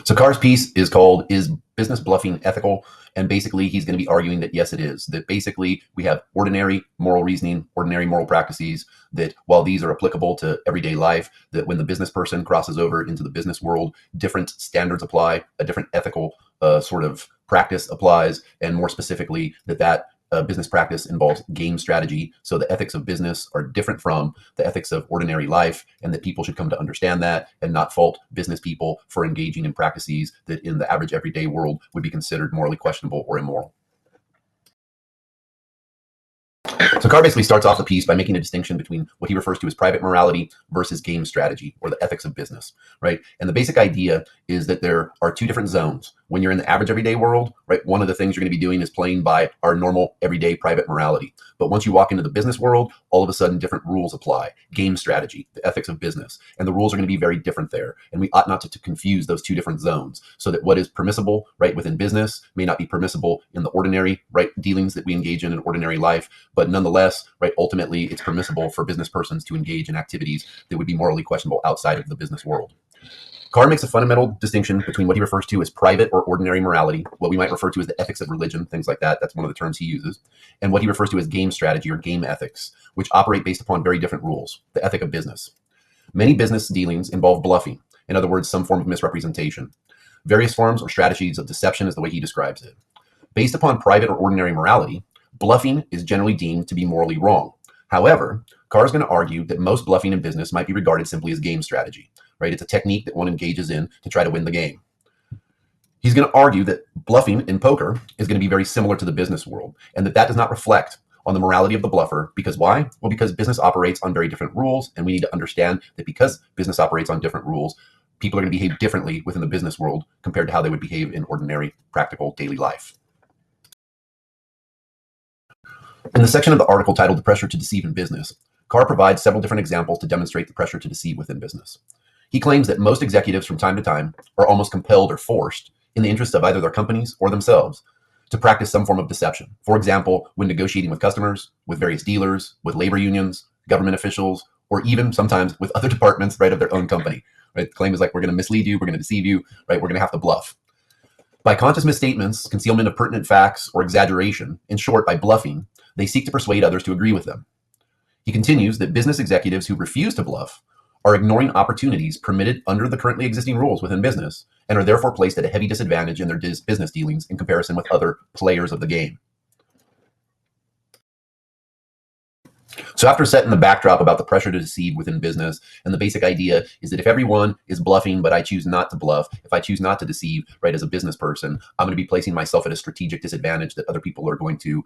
So Carr's piece is called "Is Business Bluffing Ethical?" And basically, he's going to be arguing that yes, it is. That basically we have ordinary moral reasoning, ordinary moral practices. That while these are applicable to everyday life, that when the business person crosses over into the business world, different standards apply, a different ethical sort of practice applies, and more specifically, that business practice involves game strategy. So the ethics of business are different from the ethics of ordinary life, and that people should come to understand that and not fault business people for engaging in practices that in the average everyday world would be considered morally questionable or immoral. So Carr basically starts off the piece by making a distinction between what he refers to as private morality versus game strategy, or the ethics of business, right? And the basic idea is that there are two different zones. When you're in the average everyday world, right, one of the things you're going to be doing is playing by our normal everyday private morality. But once you walk into the business world, all of a sudden different rules apply. Game strategy, the ethics of business, and the rules are going to be very different there. And we ought not to confuse those two different zones, so that what is permissible, right, within business may not be permissible in the ordinary, right, dealings that we engage in ordinary life. But nonetheless, right, ultimately it's permissible for business persons to engage in activities that would be morally questionable outside of the business world. Carr makes a fundamental distinction between what he refers to as private or ordinary morality, what we might refer to as the ethics of religion, things like that. That's one of the terms he uses. And what he refers to as game strategy or game ethics, which operate based upon very different rules, the ethic of business. Many business dealings involve bluffing, in other words, some form of misrepresentation. Various forms or strategies of deception is the way he describes it. Based upon private or ordinary morality, bluffing is generally deemed to be morally wrong. However, Carr is going to argue that most bluffing in business might be regarded simply as game strategy, right? It's a technique that one engages in to try to win the game. He's going to argue that bluffing in poker is going to be very similar to the business world, and that does not reflect on the morality of the bluffer. Because why? Well, because business operates on very different rules, and we need to understand that because business operates on different rules, people are going to behave differently within the business world compared to how they would behave in ordinary, practical, daily life. In the section of the article titled "The Pressure to Deceive in Business," Carr provides several different examples to demonstrate the pressure to deceive within business. He claims that most executives from time to time are almost compelled or forced, in the interest of either their companies or themselves, to practice some form of deception. For example, when negotiating with customers, with various dealers, with labor unions, government officials, or even sometimes with other departments, right, of their own company. Right? The claim is like, we're going to mislead you, we're going to deceive you, right? We're going to have to bluff. By conscious misstatements, concealment of pertinent facts, or exaggeration, in short, by bluffing, they seek to persuade others to agree with them. He continues that business executives who refuse to bluff are ignoring opportunities permitted under the currently existing rules within business, and are therefore placed at a heavy disadvantage in their business dealings in comparison with other players of the game. So after setting the backdrop about the pressure to deceive within business, and the basic idea is that if everyone is bluffing, but I choose not to bluff, if I choose not to deceive, right, as a business person, I'm going to be placing myself at a strategic disadvantage that other people are going to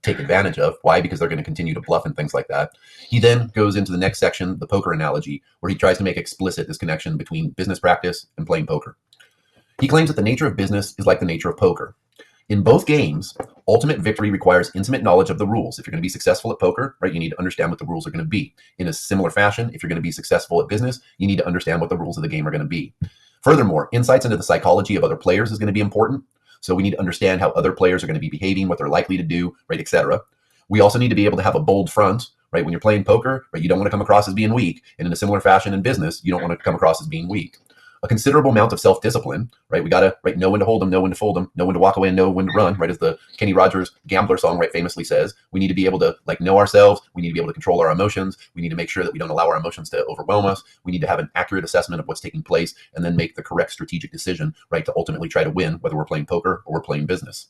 take advantage of. Why? Because they're going to continue to bluff and things like that. He then goes into the next section, the poker analogy, where he tries to make explicit this connection between business practice and playing poker. He claims that the nature of business is like the nature of poker. In both games, ultimate victory requires intimate knowledge of the rules. If you're going to be successful at poker, right, you need to understand what the rules are going to be. In a similar fashion, if you're going to be successful at business, you need to understand what the rules of the game are going to be. Furthermore, insights into the psychology of other players is going to be important. So we need to understand how other players are going to be behaving, what they're likely to do, right, etc. We also need to be able to have a bold front, right? When you're playing poker, right, you don't want to come across as being weak. And in a similar fashion in business, you don't want to come across as being weak. A considerable amount of self-discipline, right? We got to, right, know when to hold them, know when to fold them, know when to walk away, and know when to run, right? As the Kenny Rogers Gambler song, right, famously says, we need to be able to, like, know ourselves. We need to be able to control our emotions. We need to make sure that we don't allow our emotions to overwhelm us. We need to have an accurate assessment of what's taking place and then make the correct strategic decision, right, to ultimately try to win, whether we're playing poker or we're playing business.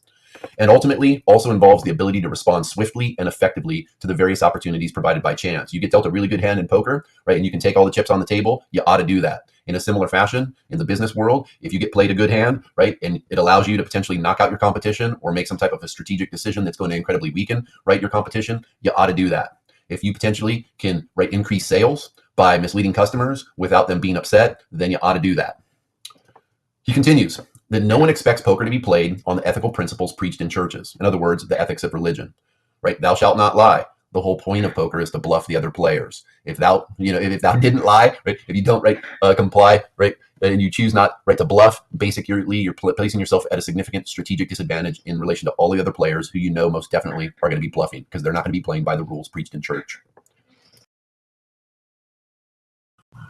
And ultimately also involves the ability to respond swiftly and effectively to the various opportunities provided by chance. You get dealt a really good hand in poker, right, and you can take all the chips on the table, you ought to do that. In a similar fashion, in the business world, if you get played a good hand, right, and it allows you to potentially knock out your competition or make some type of a strategic decision that's going to incredibly weaken, right, your competition, you ought to do that. If you potentially can, right, increase sales by misleading customers without them being upset, then you ought to do that. He continues that no one expects poker to be played on the ethical principles preached in churches. In other words, the ethics of religion, right? Thou shalt not lie. The whole point of poker is to bluff the other players. If thou didn't lie, right? If you don't, right, comply, right, and you choose not, right, to bluff, basically you're placing yourself at a significant strategic disadvantage in relation to all the other players who you know most definitely are going to be bluffing because they're not going to be playing by the rules preached in church.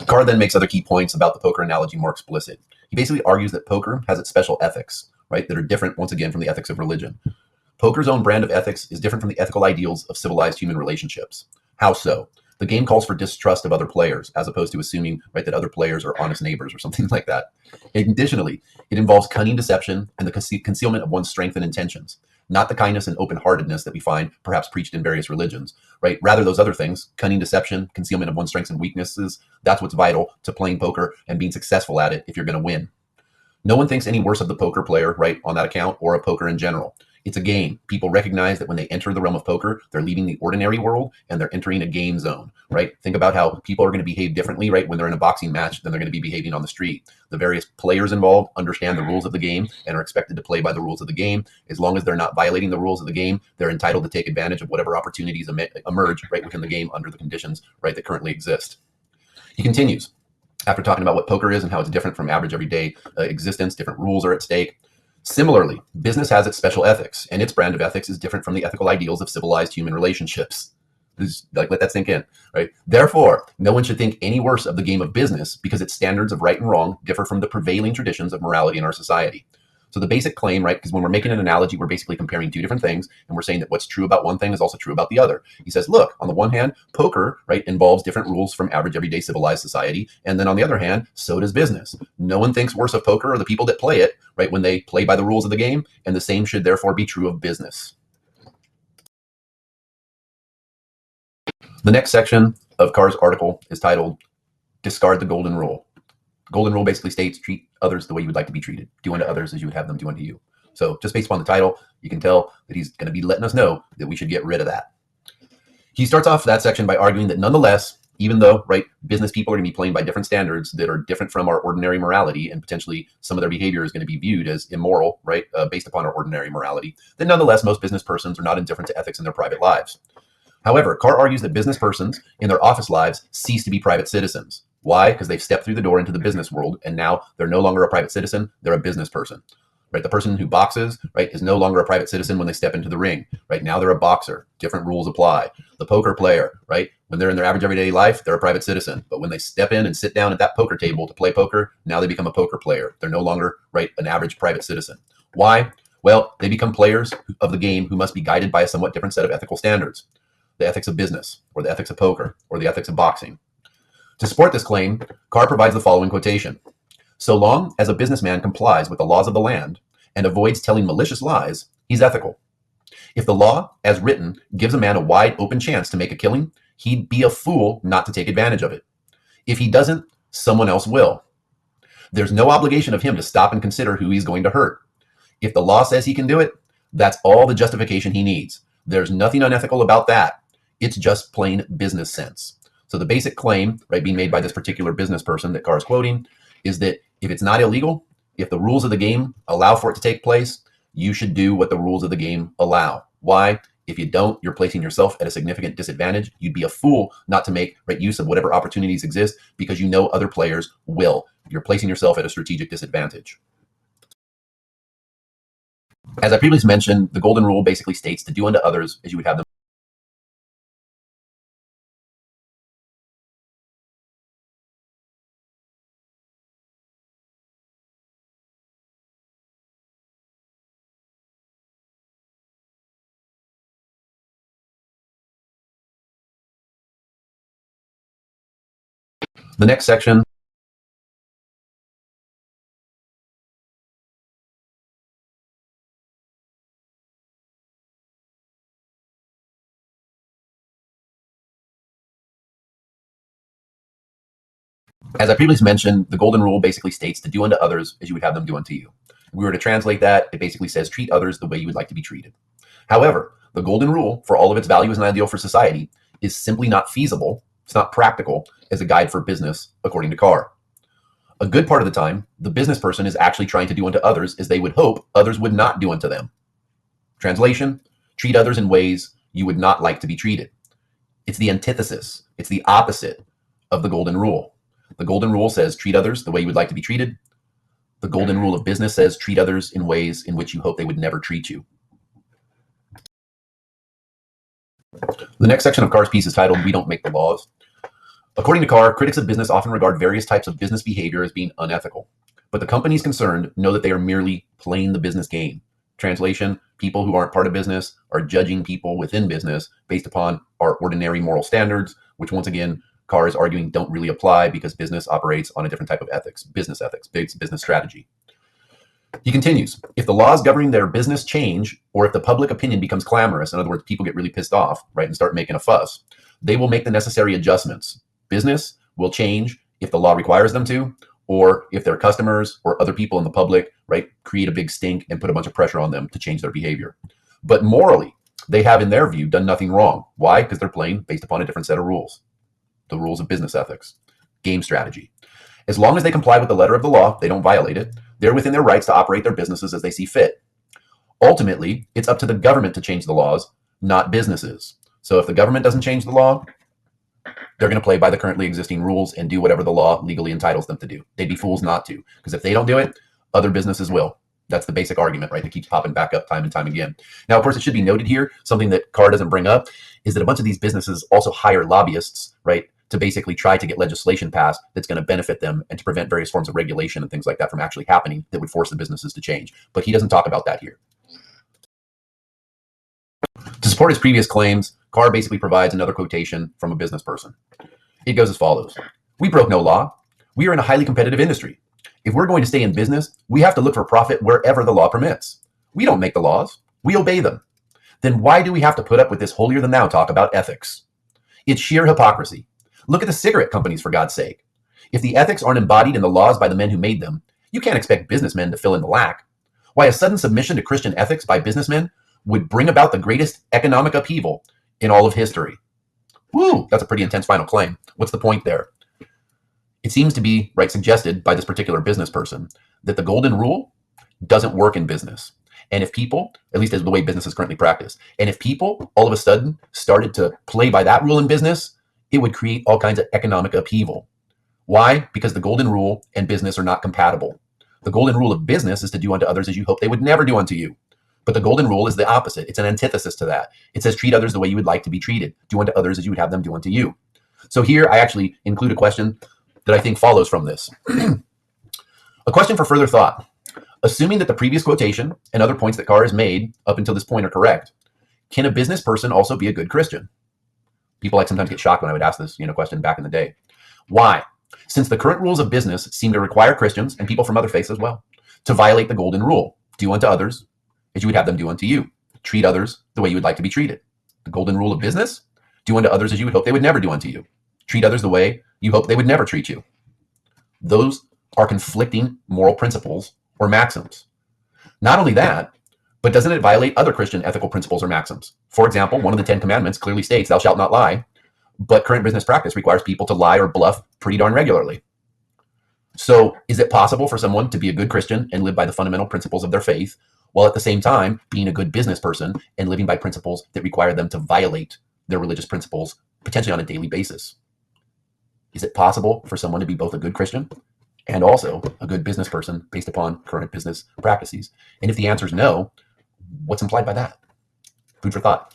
Carr then makes other key points about the poker analogy more explicit. He basically argues that poker has its special ethics, right, that are different, once again, from the ethics of religion. Poker's own brand of ethics is different from the ethical ideals of civilized human relationships. How so? The game calls for distrust of other players, as opposed to assuming, right, that other players are honest neighbors or something like that. Additionally, it involves cunning deception and the concealment of one's strength and intentions, not the kindness and open-heartedness that we find perhaps preached in various religions, right? Rather, those other things, cunning deception, concealment of one's strengths and weaknesses, that's what's vital to playing poker and being successful at it if you're going to win. No one thinks any worse of the poker player, right, on that account, or of poker in general. It's a game. People recognize that when they enter the realm of poker, they're leaving the ordinary world and they're entering a game zone, right? Think about how people are going to behave differently, right, when they're in a boxing match than they're going to be behaving on the street. The various players involved understand the rules of the game and are expected to play by the rules of the game. As long as they're not violating the rules of the game, they're entitled to take advantage of whatever opportunities emerge, right, within the game under the conditions, right, that currently exist. He continues, after talking about what poker is and how it's different from average everyday existence, different rules are at stake. Similarly, business has its special ethics, and its brand of ethics is different from the ethical ideals of civilized human relationships. Let that sink in, right? Therefore, no one should think any worse of the game of business because its standards of right and wrong differ from the prevailing traditions of morality in our society. So the basic claim, right, because when we're making an analogy, we're basically comparing two different things, and we're saying that what's true about one thing is also true about the other. He says, look, on the one hand, poker, right, involves different rules from average everyday civilized society, and then on the other hand, so does business. No one thinks worse of poker or the people that play it, right, when they play by the rules of the game, and the same should therefore be true of business. The next section of Carr's article is titled, Discard the Golden Rule. Golden rule basically states treat others the way you would like to be treated. Do unto others as you would have them do unto you. So just based upon the title, you can tell that he's going to be letting us know that we should get rid of that. He starts off that section by arguing that nonetheless, even though, right, business people are going to be playing by different standards that are different from our ordinary morality, and potentially some of their behavior is going to be viewed as immoral, right, based upon our ordinary morality, then nonetheless, most business persons are not indifferent to ethics in their private lives. However, Carr argues that business persons in their office lives cease to be private citizens. Why? Because they've stepped through the door into the business world, and now they're no longer a private citizen, they're a business person. Right? The person who boxes, right, is no longer a private citizen when they step into the ring. Right? Now they're a boxer. Different rules apply. The poker player, right, when they're in their average everyday life, they're a private citizen. But when they step in and sit down at that poker table to play poker, now they become a poker player. They're no longer, right, an average private citizen. Why? Well, they become players of the game who must be guided by a somewhat different set of ethical standards. The ethics of business, or the ethics of poker, or the ethics of boxing. To support this claim, Carr provides the following quotation. So long as a businessman complies with the laws of the land and avoids telling malicious lies, he's ethical. If the law, as written, gives a man a wide open chance to make a killing, he'd be a fool not to take advantage of it. If he doesn't, someone else will. There's no obligation of him to stop and consider who he's going to hurt. If the law says he can do it, that's all the justification he needs. There's nothing unethical about that. It's just plain business sense. So the basic claim, right, being made by this particular business person that Carr is quoting is that if it's not illegal, if the rules of the game allow for it to take place, you should do what the rules of the game allow. Why? If you don't, you're placing yourself at a significant disadvantage. You'd be a fool not to make, right, use of whatever opportunities exist because you know other players will. You're placing yourself at a strategic disadvantage. As I previously mentioned, the golden rule basically states to do unto others as you would have them. The next section As I previously mentioned, the golden rule basically states to do unto others as you would have them do unto you. If we were to translate that, it basically says treat others the way you would like to be treated. However, the golden rule, for all of its value as an ideal for society, is simply not feasible, it's not practical as a guide for business, according to Carr. A good part of the time, the business person is actually trying to do unto others as they would hope others would not do unto them. Translation, treat others in ways you would not like to be treated. It's the antithesis, it's the opposite of the golden rule. The golden rule says treat others the way you would like to be treated. The golden rule of business says treat others in ways in which you hope they would never treat you. The next section of Carr's piece is titled We Don't Make the Laws. According to Carr, critics of business often regard various types of business behavior as being unethical, but the companies concerned know that they are merely playing the business game. Translation, people who aren't part of business are judging people within business based upon our ordinary moral standards, which once again, Carr is arguing don't really apply because business operates on a different type of ethics, business strategy. He continues, if the laws governing their business change, or if the public opinion becomes clamorous, in other words, people get really pissed off, right, and start making a fuss, they will make the necessary adjustments. Business will change if the law requires them to, or if their customers or other people in the public, right, create a big stink and put a bunch of pressure on them to change their behavior. But morally, they have, in their view, done nothing wrong. Why? Because they're playing based upon a different set of rules. The rules of business ethics, game strategy. As long as they comply with the letter of the law, they don't violate it, they're within their rights to operate their businesses as they see fit. Ultimately, it's up to the government to change the laws, not businesses. So if the government doesn't change the law, they're going to play by the currently existing rules and do whatever the law legally entitles them to do. They'd be fools not to, because if they don't do it, other businesses will. That's the basic argument, right? That keeps popping back up time and time again. Now, of course, it should be noted here, something that Carr doesn't bring up, is that a bunch of these businesses also hire lobbyists, right, to basically try to get legislation passed that's going to benefit them and to prevent various forms of regulation and things like that from actually happening that would force the businesses to change. But he doesn't talk about that here. To support his previous claims, Carr basically provides another quotation from a business person. It goes as follows. We broke no law. We are in a highly competitive industry. If we're going to stay in business, we have to look for profit wherever the law permits. We don't make the laws. We obey them. Then why do we have to put up with this holier than thou talk about ethics? It's sheer hypocrisy. Look at the cigarette companies, for God's sake. If the ethics aren't embodied in the laws by the men who made them, you can't expect businessmen to fill in the lack. Why a sudden submission to Christian ethics by businessmen would bring about the greatest economic upheaval in all of history. Woo, that's a pretty intense final claim. What's the point there? It seems to be, right, suggested by this particular business person that the golden rule doesn't work in business. And if people, at least as the way business is currently practiced, and if people all of a sudden started to play by that rule in business, it would create all kinds of economic upheaval. Why? Because the golden rule and business are not compatible. The golden rule of business is to do unto others as you hope they would never do unto you. But the golden rule is the opposite. It's an antithesis to that. It says treat others the way you would like to be treated. Do unto others as you would have them do unto you. So here I actually include a question that I think follows from this. A question for further thought. Assuming that the previous quotation and other points that Carr has made up until this point are correct, can a business person also be a good Christian? People like sometimes get shocked when I would ask this, question back in the day. Why? Since the current rules of business seem to require Christians and people from other faiths as well to violate the golden rule. Do unto others as you would have them do unto you. Treat others the way you would like to be treated. The golden rule of business, do unto others as you would hope they would never do unto you. Treat others the way you hope they would never treat you. Those are conflicting moral principles or maxims. Not only that, but doesn't it violate other Christian ethical principles or maxims? For example, one of the 10 commandments clearly states, thou shalt not lie, but current business practice requires people to lie or bluff pretty darn regularly. So is it possible for someone to be a good Christian and live by the fundamental principles of their faith, while at the same time being a good business person and living by principles that require them to violate their religious principles potentially on a daily basis? Is it possible for someone to be both a good Christian and also a good business person based upon current business practices? And if the answer is no, what's implied by that? Food for thought.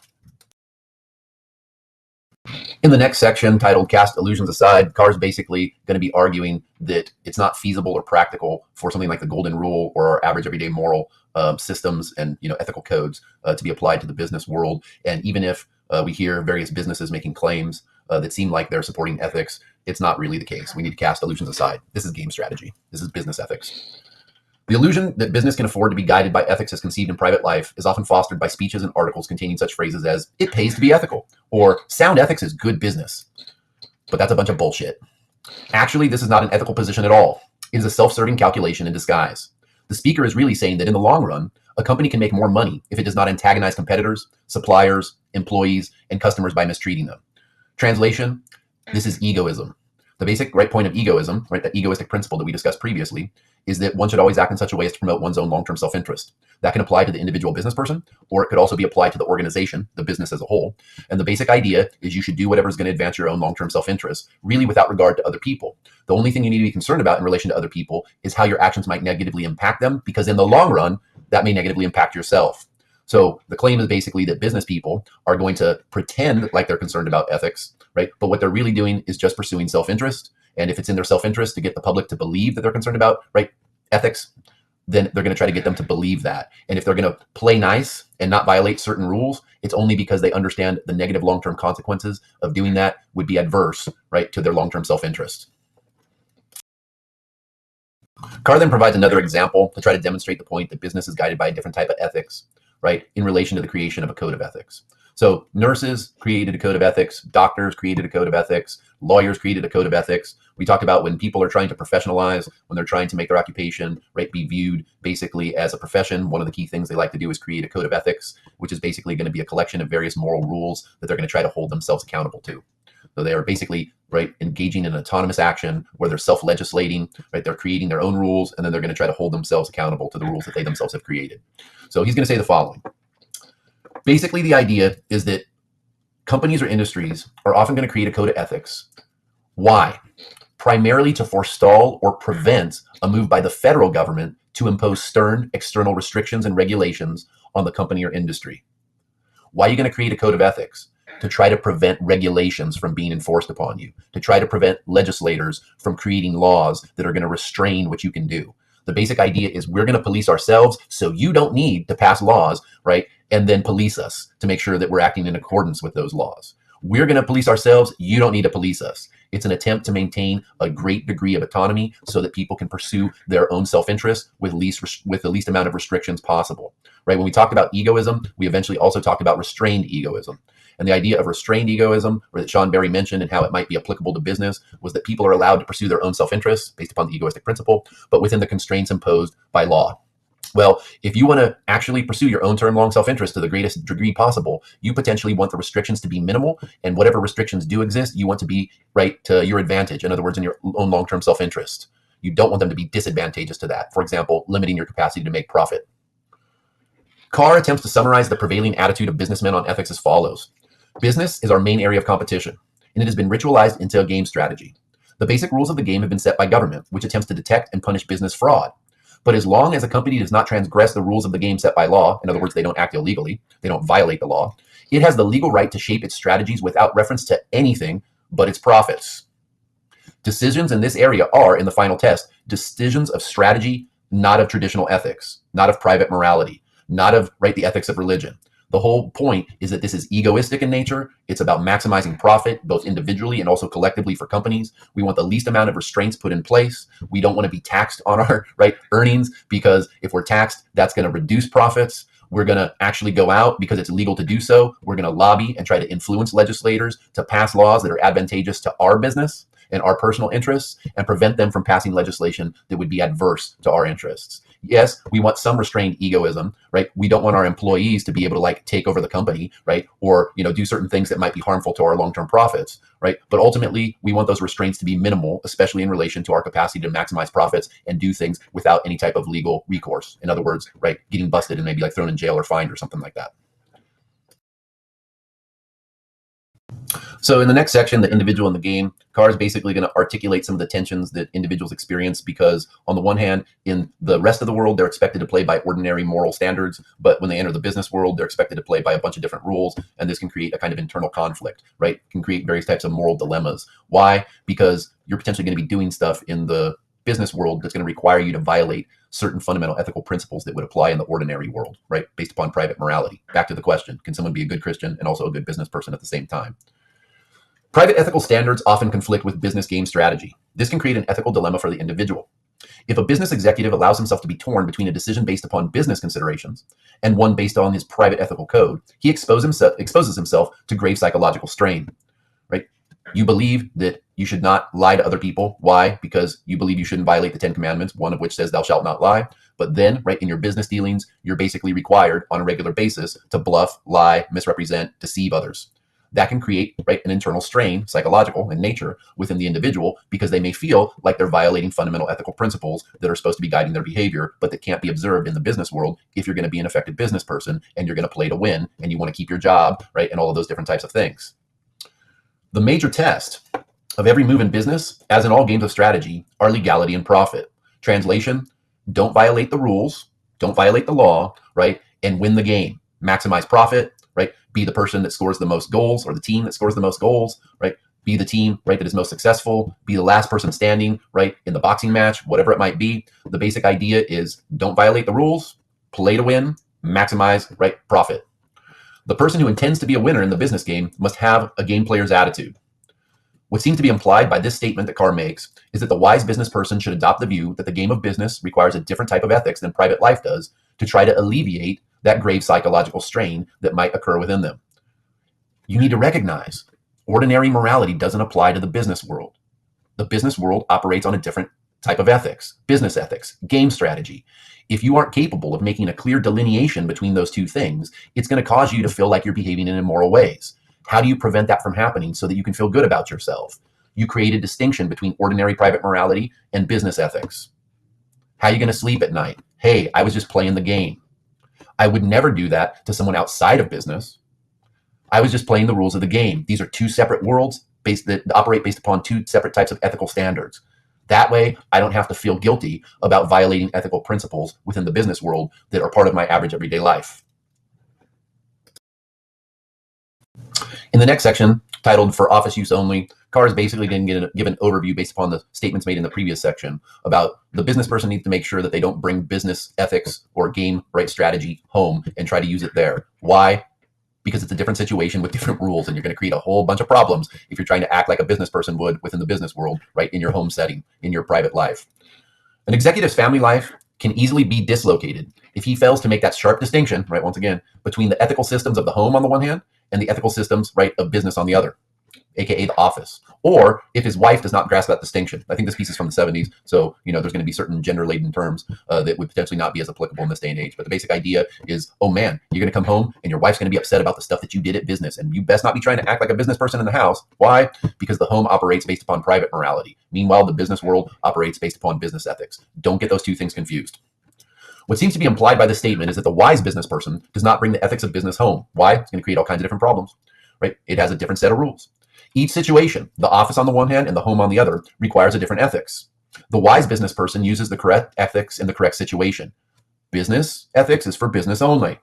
In the next section, titled Cast Illusions Aside, Carr's basically going to be arguing that it's not feasible or practical for something like the golden rule or our average everyday moral systems and ethical codes to be applied to the business world. And even if we hear various businesses making claims that seem like they're supporting ethics, it's not really the case. We need to cast illusions aside. This is game strategy. This is business ethics. The illusion that business can afford to be guided by ethics as conceived in private life is often fostered by speeches and articles containing such phrases as, it pays to be ethical, or sound ethics is good business. But that's a bunch of bullshit. Actually, this is not an ethical position at all. It is a self-serving calculation in disguise. The speaker is really saying that in the long run, a company can make more money if it does not antagonize competitors, suppliers, employees, and customers by mistreating them. Translation, this is egoism. The basic point of egoism, that egoistic principle that we discussed previously, is that one should always act in such a way as to promote one's own long-term self-interest. That can apply to the individual business person, or it could also be applied to the organization, the business as a whole. And the basic idea is you should do whatever is going to advance your own long-term self-interest, really without regard to other people. The only thing you need to be concerned about in relation to other people is how your actions might negatively impact them, because in the long run, that may negatively impact yourself. So the claim is basically that business people are going to pretend like they're concerned about ethics, right? But what they're really doing is just pursuing self-interest. And if it's in their self-interest to get the public to believe that they're concerned about, right, ethics, then they're going to try to get them to believe that. And if they're going to play nice and not violate certain rules, it's only because they understand the negative long-term consequences of doing that would be adverse, right, to their long-term self-interest. Carr then provides another example to try to demonstrate the point that business is guided by a different type of ethics, right, in relation to the creation of a code of ethics. So nurses created a code of ethics, doctors created a code of ethics, lawyers created a code of ethics. We talked about when people are trying to professionalize, when they're trying to make their occupation, right, be viewed basically as a profession. One of the key things they like to do is create a code of ethics, which is basically going to be a collection of various moral rules that they're going to try to hold themselves accountable to. So they are basically, right, engaging in autonomous action where they're self-legislating, right? They're creating their own rules, and then they're going to try to hold themselves accountable to the rules that they themselves have created. So he's going to say the following. Basically, the idea is that companies or industries are often going to create a code of ethics. Why? Primarily to forestall or prevent a move by the federal government to impose stern external restrictions and regulations on the company or industry. Why are you going to create a code of ethics? To try to prevent regulations from being enforced upon you, to try to prevent legislators from creating laws that are going to restrain what you can do. The basic idea is we're going to police ourselves, so you don't need to pass laws, right, and then police us to make sure that we're acting in accordance with those laws. We're going to police ourselves. You don't need to police us. It's an attempt to maintain a great degree of autonomy so that people can pursue their own self-interest with the least amount of restrictions possible. Right? When we talked about egoism, we eventually also talked about restrained egoism. And the idea of restrained egoism, or that Sean Berry mentioned and how it might be applicable to business, was that people are allowed to pursue their own self-interest based upon the egoistic principle, but within the constraints imposed by law. Well, if you want to actually pursue your own term long self-interest to the greatest degree possible, you potentially want the restrictions to be minimal, and whatever restrictions do exist, you want to be right to your advantage. In other words, in your own long-term self-interest. You don't want them to be disadvantageous to that. For example, limiting your capacity to make profit. Carr attempts to summarize the prevailing attitude of businessmen on ethics as follows. Business is our main area of competition, and it has been ritualized into a game strategy. The basic rules of the game have been set by government, which attempts to detect and punish business fraud. But as long as a company does not transgress the rules of the game set by law, in other words, they don't act illegally, they don't violate the law, it has the legal right to shape its strategies without reference to anything but its profits. Decisions in this area are, in the final test, decisions of strategy, not of traditional ethics, not of private morality, not of, right, the ethics of religion. The whole point is that this is egoistic in nature. It's about maximizing profit, both individually and also collectively for companies. We want the least amount of restraints put in place. We don't want to be taxed on our earnings, because if we're taxed, that's going to reduce profits. We're going to actually go out because it's legal to do so. We're going to lobby and try to influence legislators to pass laws that are advantageous to our business and our personal interests, and prevent them from passing legislation that would be adverse to our interests. Yes, we want some restrained egoism, right? We don't want our employees to be able to take over the company, right? Or, do certain things that might be harmful to our long-term profits, right? But ultimately, we want those restraints to be minimal, especially in relation to our capacity to maximize profits and do things without any type of legal recourse. In other words, right, getting busted and maybe thrown in jail or fined or something like that. So in the next section, the individual in the game, Carr is basically going to articulate some of the tensions that individuals experience, because on the one hand, in the rest of the world, they're expected to play by ordinary moral standards, but when they enter the business world, they're expected to play by a bunch of different rules, and this can create a kind of internal conflict, right? It can create various types of moral dilemmas. Why? Because you're potentially going to be doing stuff in the business world that's going to require you to violate certain fundamental ethical principles that would apply in the ordinary world, right? Based upon private morality. Back to the question, can someone be a good Christian and also a good business person at the same time? Private ethical standards often conflict with business game strategy. This can create an ethical dilemma for the individual. If a business executive allows himself to be torn between a decision based upon business considerations and one based on his private ethical code, he exposes himself to grave psychological strain. Right? You believe that you should not lie to other people. Why? Because you believe you shouldn't violate the 10 Commandments, one of which says thou shalt not lie. But then, right, in your business dealings, you're basically required on a regular basis to bluff, lie, misrepresent, deceive others. That can create, right, an internal strain, psychological in nature, within the individual, because they may feel like they're violating fundamental ethical principles that are supposed to be guiding their behavior, but that can't be observed in the business world if you're going to be an effective business person and you're going to play to win and you want to keep your job, right, and all of those different types of things. The major test of every move in business, as in all games of strategy, are legality and profit. Translation, don't violate the rules, don't violate the law, right, and win the game. maximize profit, right? Be the person that scores the most goals, or the team that scores the most goals, right? Be the team, right, that is most successful. Be the last person standing, right, in the boxing match, whatever it might be. The basic idea is don't violate the rules, play to win, maximize, right, profit. The person who intends to be a winner in the business game must have a game player's attitude. What seems to be implied by this statement that Carr makes is that the wise business person should adopt the view that the game of business requires a different type of ethics than private life does to try to alleviate that grave psychological strain that might occur within them. You need to recognize ordinary morality doesn't apply to the business world. The business world operates on a different type of ethics, business ethics, game strategy. If you aren't capable of making a clear delineation between those two things, it's going to cause you to feel like you're behaving in immoral ways. How do you prevent that from happening so that you can feel good about yourself? You create a distinction between ordinary private morality and business ethics. How are you going to sleep at night? Hey, I was just playing the game. I would never do that to someone outside of business. I was just playing the rules of the game. These are two separate worlds that operate based upon two separate types of ethical standards. That way, I don't have to feel guilty about violating ethical principles within the business world that are part of my average everyday life. In the next section, titled For Office Use Only, Carr is basically going to give an overview based upon the statements made in the previous section about the business person needs to make sure that they don't bring business ethics or game right strategy home and try to use it there. Why? Because it's a different situation with different rules, and you're going to create a whole bunch of problems if you're trying to act like a business person would within the business world, right, in your home setting, in your private life. An executive's family life can easily be dislocated if he fails to make that sharp distinction, right, once again, between the ethical systems of the home on the one hand and the ethical systems, right, of business on the other, aka the office. Or if his wife does not grasp that distinction. I think this piece is from the 70s, so there's going to be certain gender-laden terms that would potentially not be as applicable in this day and age. But the basic idea is, oh man, you're going to come home and your wife's going to be upset about the stuff that you did at business, and you best not be trying to act like a business person in the house. Why? Because the home operates based upon private morality. Meanwhile, the business world operates based upon business ethics. Don't get those two things confused. What seems to be implied by the statement is that the wise business person does not bring the ethics of business home. Why? It's going to create all kinds of different problems, right? It has a different set of rules. Each situation, the office on the one hand and the home on the other, requires a different ethics. The wise business person uses the correct ethics in the correct situation. Business ethics is for business only.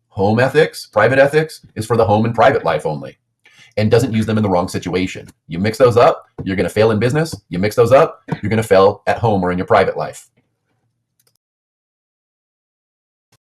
Home ethics, private ethics, is for the home and private life only, and doesn't use them in the wrong situation. You mix those up, you're going to fail in business. You mix those up, you're going to fail at home or in your private life.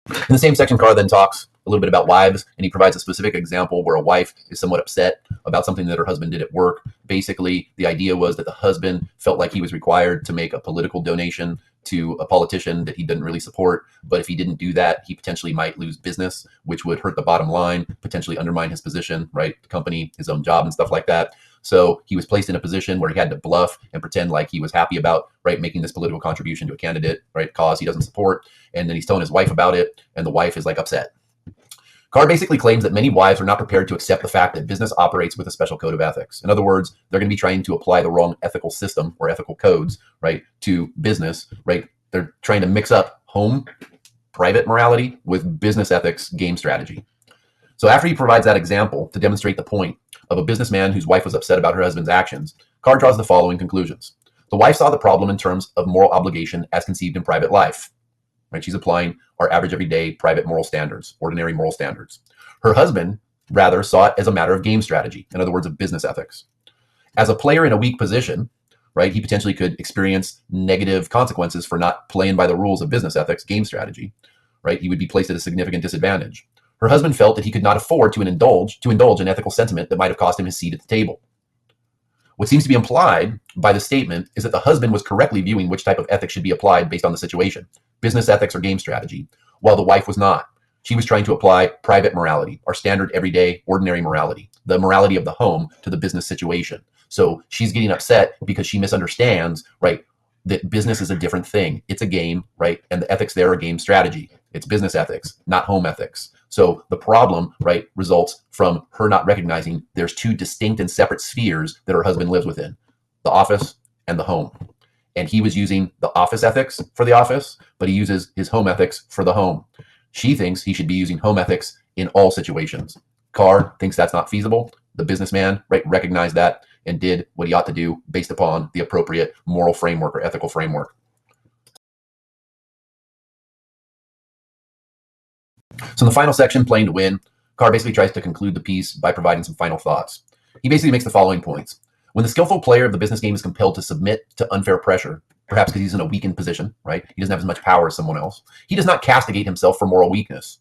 In the same section, Carr then talks a little bit about wives, and he provides a specific example where a wife is somewhat upset about something that her husband did at work. Basically, the idea was that the husband felt like he was required to make a political donation to a politician that he didn't really support, but if he didn't do that, he potentially might lose business, which would hurt the bottom line, potentially undermine his position, right, the company, his own job, and stuff like that. So he was placed in a position where he had to bluff and pretend like he was happy about, right, making this political contribution to a candidate, right, cause he doesn't support. And then he's telling his wife about it, and the wife is like upset. Carr basically claims that many wives are not prepared to accept the fact that business operates with a special code of ethics. In other words, they're going to be trying to apply the wrong ethical system or ethical codes, right, to business, right? They're trying to mix up home, private morality with business ethics, game strategy. So after he provides that example to demonstrate the point of a businessman whose wife was upset about her husband's actions, Carr draws the following conclusions. The wife saw the problem in terms of moral obligation as conceived in private life. Right? She's applying our average everyday private moral standards, ordinary moral standards. Her husband, rather, saw it as a matter of game strategy, in other words, of business ethics. As a player in a weak position, right, he potentially could experience negative consequences for not playing by the rules of business ethics, game strategy, right? He would be placed at a significant disadvantage. Her husband felt that he could not afford to indulge in ethical sentiment that might have cost him his seat at the table. What seems to be implied by the statement is that the husband was correctly viewing which type of ethics should be applied based on the situation, business ethics or game strategy, while the wife was not. She was trying to apply private morality, our standard everyday ordinary morality, the morality of the home to the business situation. So she's getting upset because she misunderstands, right, that business is a different thing. It's a game, right? And the ethics there are game strategy. It's business ethics, not home ethics. So the problem, right, results from her not recognizing there's two distinct and separate spheres that her husband lives within, the office and the home. And he was using the office ethics for the office, but he uses his home ethics for the home. She thinks he should be using home ethics in all situations. Carr thinks that's not feasible. The businessman, right, recognized that and did what he ought to do based upon the appropriate moral framework or ethical framework. So in the final section, playing to win, Carr basically tries to conclude the piece by providing some final thoughts. He basically makes the following points. When the skillful player of the business game is compelled to submit to unfair pressure, perhaps because he's in a weakened position, right? He doesn't have as much power as someone else. He does not castigate himself for moral weakness.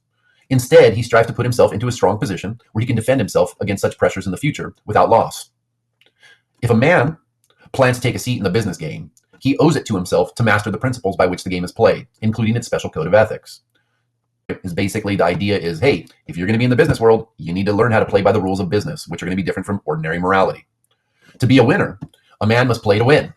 Instead, he strives to put himself into a strong position where he can defend himself against such pressures in the future without loss. If a man plans to take a seat in the business game, he owes it to himself to master the principles by which the game is played, including its special code of ethics. Is basically the idea is, hey, if you're going to be in the business world, you need to learn how to play by the rules of business, which are going to be different from ordinary morality. To be a winner, a man must play to win.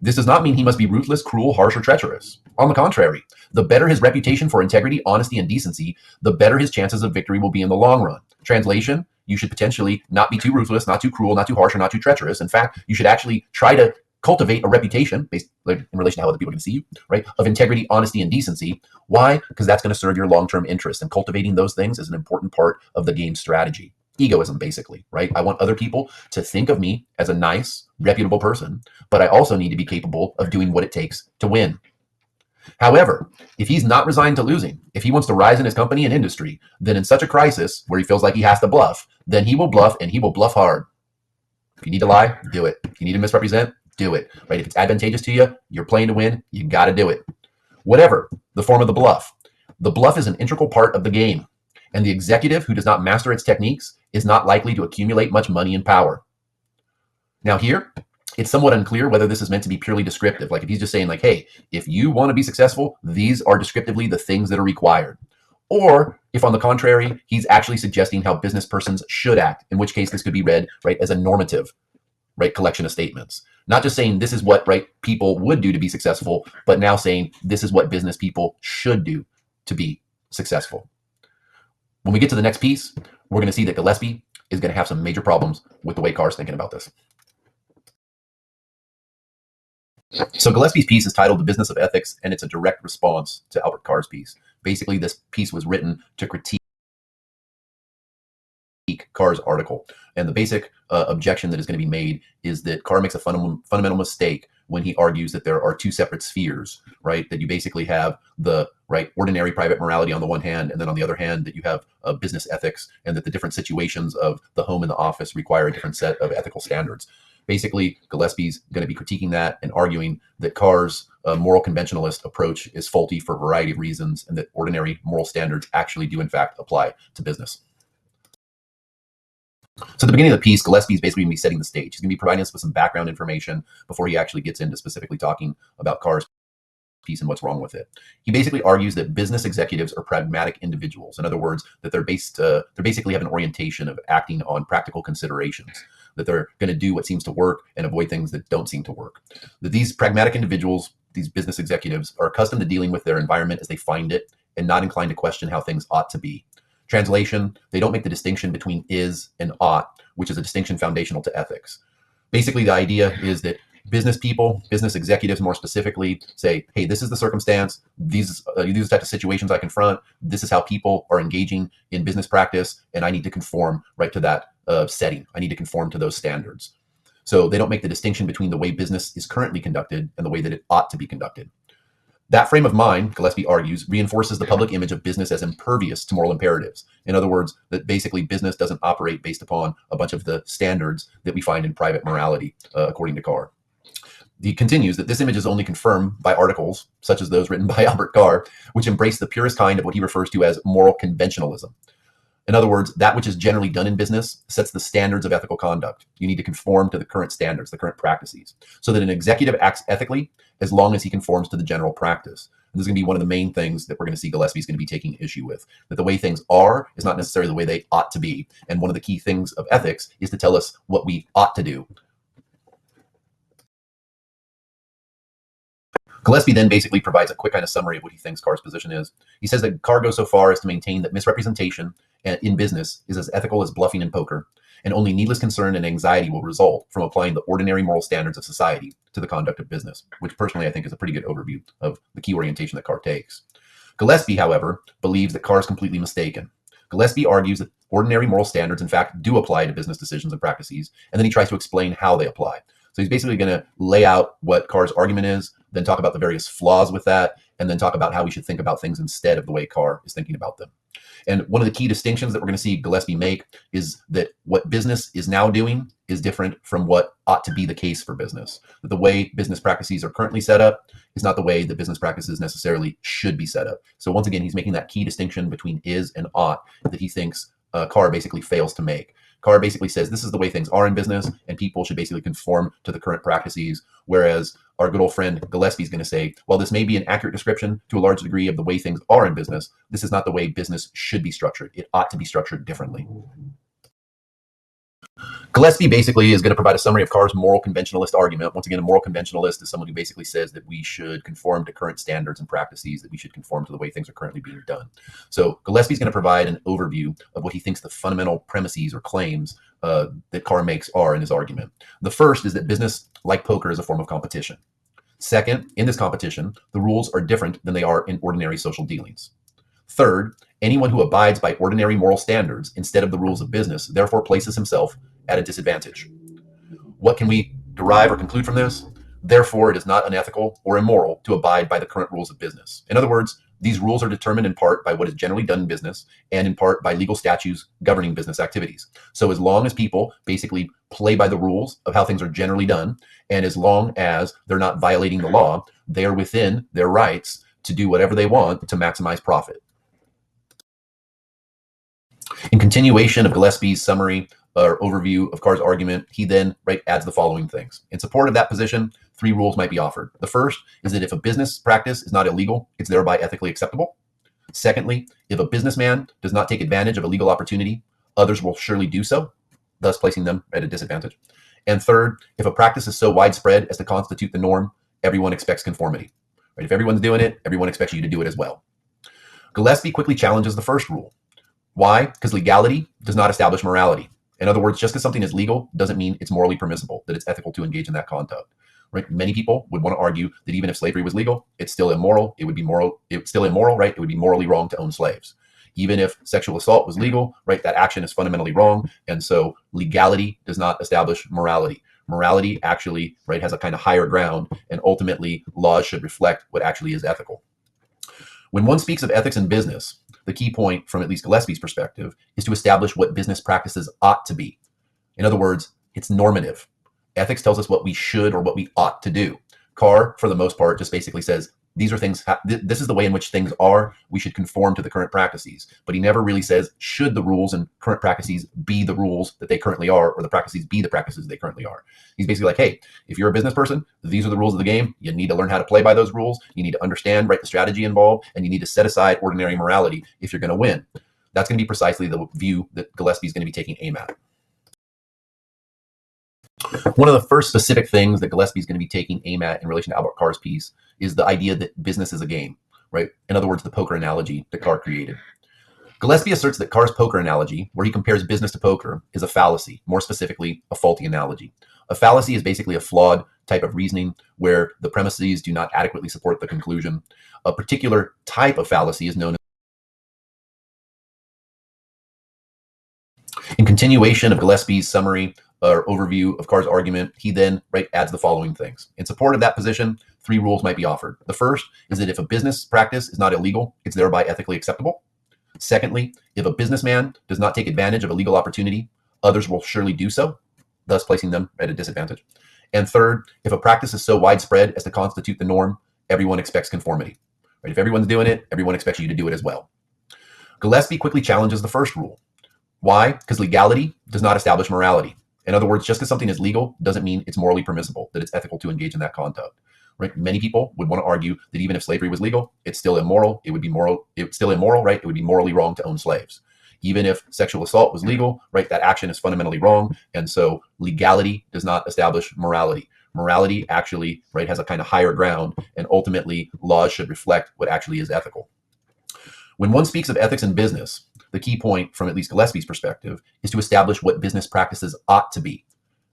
This does not mean he must be ruthless, cruel, harsh, or treacherous. On the contrary, the better his reputation for integrity, honesty, and decency, the better his chances of victory will be in the long run. Translation, you should potentially not be too ruthless, not too cruel, not too harsh, or not too treacherous. In fact, you should actually try to cultivate a reputation based in relation to how other people are going to see you, right? Of integrity, honesty, and decency. Why? Because that's going to serve your long-term interest, and cultivating those things is an important part of the game strategy. Egoism, basically, right? I want other people to think of me as a nice, reputable person, but I also need to be capable of doing what it takes to win. However, if he's not resigned to losing, if he wants to rise in his company and industry, then in such a crisis where he feels like he has to bluff, then he will bluff, and he will bluff hard. If you need to lie, do it. If you need to misrepresent, do it, right? If it's advantageous to you, you're playing to win, you got to do it. Whatever the form of the bluff is an integral part of the game, and the executive who does not master its techniques is not likely to accumulate much money and power. Now here, it's somewhat unclear whether this is meant to be purely descriptive, like if he's just saying like, hey, if you want to be successful, these are descriptively the things that are required. Or if on the contrary, he's actually suggesting how business persons should act, in which case this could be read, right, as a normative, right, collection of statements. Not just saying this is what, right, people would do to be successful, but now saying this is what business people should do to be successful. When we get to the next piece, we're going to see that Gillepse is going to have some major problems with the way Carr's thinking about this. So Gillespie's piece is titled The Business of Ethics, and it's a direct response to Albert Carr's piece. Basically, this piece was written to critique Carr's article. And the basic objection that is going to be made is that Carr makes a fundamental mistake when he argues that there are two separate spheres, right? That you basically have the ordinary private morality on the one hand, and then on the other hand that you have business ethics, and that the different situations of the home and the office require a different set of ethical standards. Basically, Gillespie's going to be critiquing that and arguing that Carr's moral conventionalist approach is faulty for a variety of reasons, and that ordinary moral standards actually do in fact apply to business. So at the beginning of the piece, Gillespie is basically going to be setting the stage. He's going to be providing us with some background information before he actually gets into specifically talking about Carr's piece and what's wrong with it. He basically argues that business executives are pragmatic individuals. In other words, that they're basically have an orientation of acting on practical considerations, that they're going to do what seems to work and avoid things that don't seem to work. That these pragmatic individuals, these business executives, are accustomed to dealing with their environment as they find it and not inclined to question how things ought to be. Translation, they don't make the distinction between is and ought, which is a distinction foundational to ethics. Basically, the idea is that business people, business executives more specifically, say, hey, this is the circumstance, these types of situations I confront, this is how people are engaging in business practice, and I need to conform right to that setting. I need to conform to those standards. So they don't make the distinction between the way business is currently conducted and the way that it ought to be conducted. That frame of mind, Gillespie argues, reinforces the public image of business as impervious to moral imperatives. In other words, that basically business doesn't operate based upon a bunch of the standards that we find in private morality, according to Carr. He continues that this image is only confirmed by articles, such as those written by Albert Carr, which embrace the purest kind of what he refers to as moral conventionalism. In other words, that which is generally done in business sets the standards of ethical conduct. You need to conform to the current standards, the current practices, so that an executive acts ethically as long as he conforms to the general practice. And this is going to be one of the main things that we're going to see Gillespie is going to be taking issue with, that the way things are is not necessarily the way they ought to be. And one of the key things of ethics is to tell us what we ought to do. Gillespie then basically provides a quick kind of summary of what he thinks Carr's position is. He says that Carr goes so far as to maintain that misrepresentation in business is as ethical as bluffing in poker, and only needless concern and anxiety will result from applying the ordinary moral standards of society to the conduct of business, which personally I think is a pretty good overview of the key orientation that Carr takes. Gillespie, however, believes that Carr is completely mistaken. Gillespie argues that ordinary moral standards in fact do apply to business decisions and practices, and then he tries to explain how they apply. So he's basically going to lay out what Carr's argument is, then talk about the various flaws with that, and then talk about how we should think about things instead of the way Carr is thinking about them. And one of the key distinctions that we're going to see Gillepse make is that what business is now doing is different from what ought to be the case for business. That the way business practices are currently set up is not the way that business practices necessarily should be set up. So once again, he's making that key distinction between is and ought that he thinks Carr basically fails to make. Carr basically says this is the way things are in business, and people should basically conform to the current practices, whereas our good old friend Gillepse is going to say, while this may be an accurate description to a large degree of the way things are in business, this is not the way business should be structured. It ought to be structured differently. Gillepse basically is going to provide a summary of Carr's moral conventionalist argument. Once again, a moral conventionalist is someone who basically says that we should conform to current standards and practices, that we should conform to the way things are currently being done. So Gillepse is going to provide an overview of what he thinks the fundamental premises or claims that Carr makes are in his argument. The first is that business, like poker, is a form of competition. Second, in this competition, the rules are different than they are in ordinary social dealings. Third, anyone who abides by ordinary moral standards instead of the rules of business therefore places himself at a disadvantage. What can we derive or conclude from this? Therefore, it is not unethical or immoral to abide by the current rules of business. In other words, these rules are determined in part by what is generally done in business and in part by legal statutes governing business activities. So as long as people basically play by the rules of how things are generally done, and as long as they're not violating the law, they are within their rights to do whatever they want to maximize profit. In continuation of Gillespie's summary or overview of Carr's argument, he then adds the following things. In support of that position, 3 rules might be offered. The first is that if a business practice is not illegal, it's thereby ethically acceptable. Secondly, if a businessman does not take advantage of a legal opportunity, others will surely do so, thus placing them at a disadvantage. And third, if a practice is so widespread as to constitute the norm, everyone expects conformity. If everyone's doing it, everyone expects you to do it as well. Gillespie quickly challenges the first rule. Why? Because legality does not establish morality. In other words, just because something is legal doesn't mean it's morally permissible, that it's ethical to engage in that conduct. Many people would want to argue that even if slavery was legal, it's still immoral. It would be moral. It's still immoral, right? It would be morally wrong to own slaves. Even if sexual assault was legal, that action is fundamentally wrong. And so legality does not establish morality. Morality actually, has a kind of higher ground, and ultimately laws should reflect what actually is ethical. When one speaks of ethics in business, the key point from at least Gillespie's perspective is to establish what business practices ought to be. In other words, it's normative. Ethics tells us what we should or what we ought to do. Carr, for the most part, just basically says, these are things, this is the way in which things are, we should conform to the current practices. But he never really says, should the rules and current practices be the rules that they currently are, or the practices be the practices they currently are. He's basically like, hey, if you're a business person, these are the rules of the game. You need to learn how to play by those rules. You need to understand, the strategy involved, and you need to set aside ordinary morality if you're going to win. That's going to be precisely the view that Gillespie is going to be taking aim at. One of the first specific things that Gillespie is going to be taking aim at in relation to Albert Carr's piece is the idea that business is a game, In other words, the poker analogy that Carr created. Gillespie asserts that Carr's poker analogy, where he compares business to poker, is a fallacy, more specifically, a faulty analogy. A fallacy is basically a flawed type of reasoning where the premises do not adequately support the conclusion. A particular type of fallacy is known as. In continuation of Gillespie's summary or overview of Carr's argument, he then adds the following things. In support of that position, 3 rules might be offered. The first is that if a business practice is not illegal, it's thereby ethically acceptable. Secondly, if a businessman does not take advantage of a legal opportunity, others will surely do so, thus placing them at a disadvantage. And third, if a practice is so widespread as to constitute the norm, everyone expects conformity. If everyone's doing it, everyone expects you to do it as well. Gillespie quickly challenges the first rule. Why? Because legality does not establish morality. In other words, just because something is legal doesn't mean it's morally permissible, that it's ethical to engage in that conduct. Many people would want to argue that even if slavery was legal, it's still immoral. It would be moral. It's still immoral, It would be morally wrong to own slaves. Even if sexual assault was legal, that action is fundamentally wrong. And so legality does not establish morality. Morality actually, has a kind of higher ground, and ultimately laws should reflect what actually is ethical. When one speaks of ethics in business, the key point from at least Gillespie's perspective is to establish what business practices ought to be.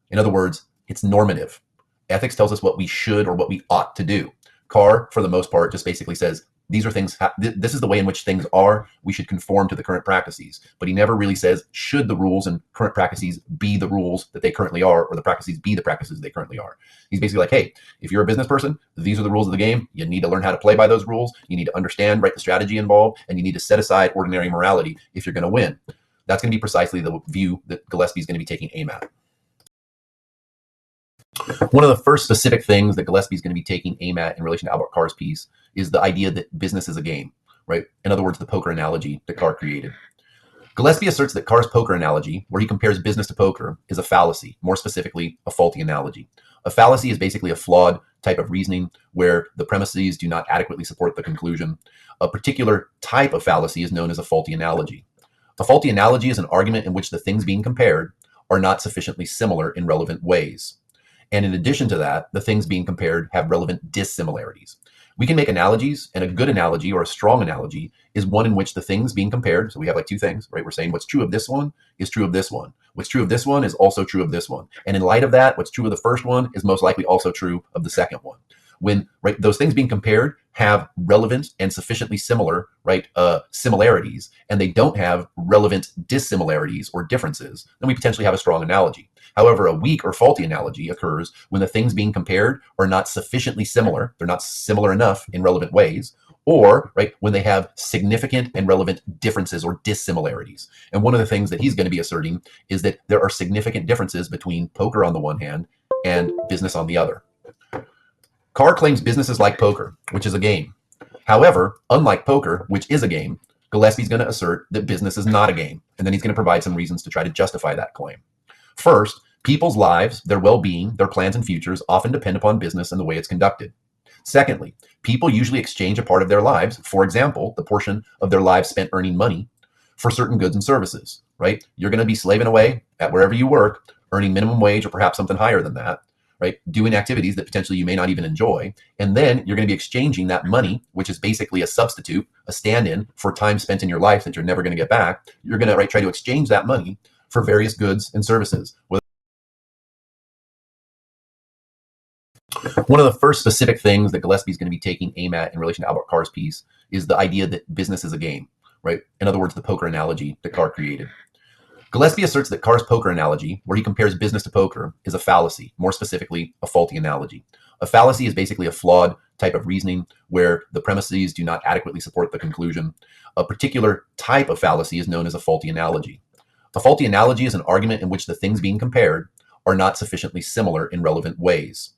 In other words, it's normative. Ethics tells us what we should or what we ought to do. Carr, for the most part, just basically says, these are things, this is the way in which things are. We should conform to the current practices. But he never really says, should the rules and current practices be the rules that they currently are, or the practices be the practices they currently are. He's basically like, hey, if you're a business person, these are the rules of the game. You need to learn how to play by those rules. You need to understand, right, the strategy involved, and you need to set aside ordinary morality if you're going to win. That's going to be precisely the view that Gillespie is going to be taking aim at. One of the first specific things that Gillespie is going to be taking aim at in relation to Albert Carr's piece is the idea that business is a game, right? In other words, the poker analogy that Carr created. Gillespie asserts that Carr's poker analogy, where he compares business to poker, is a fallacy, more specifically, a faulty analogy. A fallacy is basically a flawed type of reasoning where the premises do not adequately support the conclusion. A particular type of fallacy is known as a faulty analogy. A faulty analogy is an argument in which the things being compared are not sufficiently similar in relevant ways. And in addition to that, the things being compared have relevant dissimilarities. We can make analogies, and a good analogy or a strong analogy is one in which the things being compared, so we have like two things, right? We're saying what's true of this one is true of this one. What's true of this one is also true of this one. And in light of that, what's true of the first one is most likely also true of the second one. When, right, those things being compared have relevant and sufficiently similar, right, similarities, and they don't have relevant dissimilarities or differences, then we potentially have a strong analogy. However, a weak or faulty analogy occurs when the things being compared are not sufficiently similar, they're not similar enough in relevant ways, or, right, when they have significant and relevant differences or dissimilarities. And one of the things that he's going to be asserting is that there are significant differences between poker on the one hand and business on the other. Carr claims business is like poker, which is a game. However, unlike poker, which is a game, Gillespie's going to assert that business is not a game, and then he's going to provide some reasons to try to justify that claim. First, people's lives, their well-being, their plans and futures often depend upon business and the way it's conducted. Secondly, people usually exchange a part of their lives, for example, the portion of their lives spent earning money, for certain goods and services, right? You're going to be slaving away at wherever you work, earning minimum wage or perhaps something higher than that, right? Doing activities that potentially you may not even enjoy. And then you're going to be exchanging that money, which is basically a substitute, a stand-in for time spent in your life that you're never going to get back. You're going to, right, try to exchange that money for various goods and services. One of the first specific things that Gillespie is going to be taking aim at in relation to Albert Carr's piece is the idea that business is a game, right? In other words, the poker analogy that Carr created. Gillespie asserts that Carr's poker analogy, where he compares business to poker, is a fallacy, more specifically, a faulty analogy. A fallacy is basically a flawed type of reasoning where the premises do not adequately support the conclusion. A particular type of fallacy is known as a faulty analogy. A faulty analogy is an argument in which the things being compared are not sufficiently similar in relevant ways.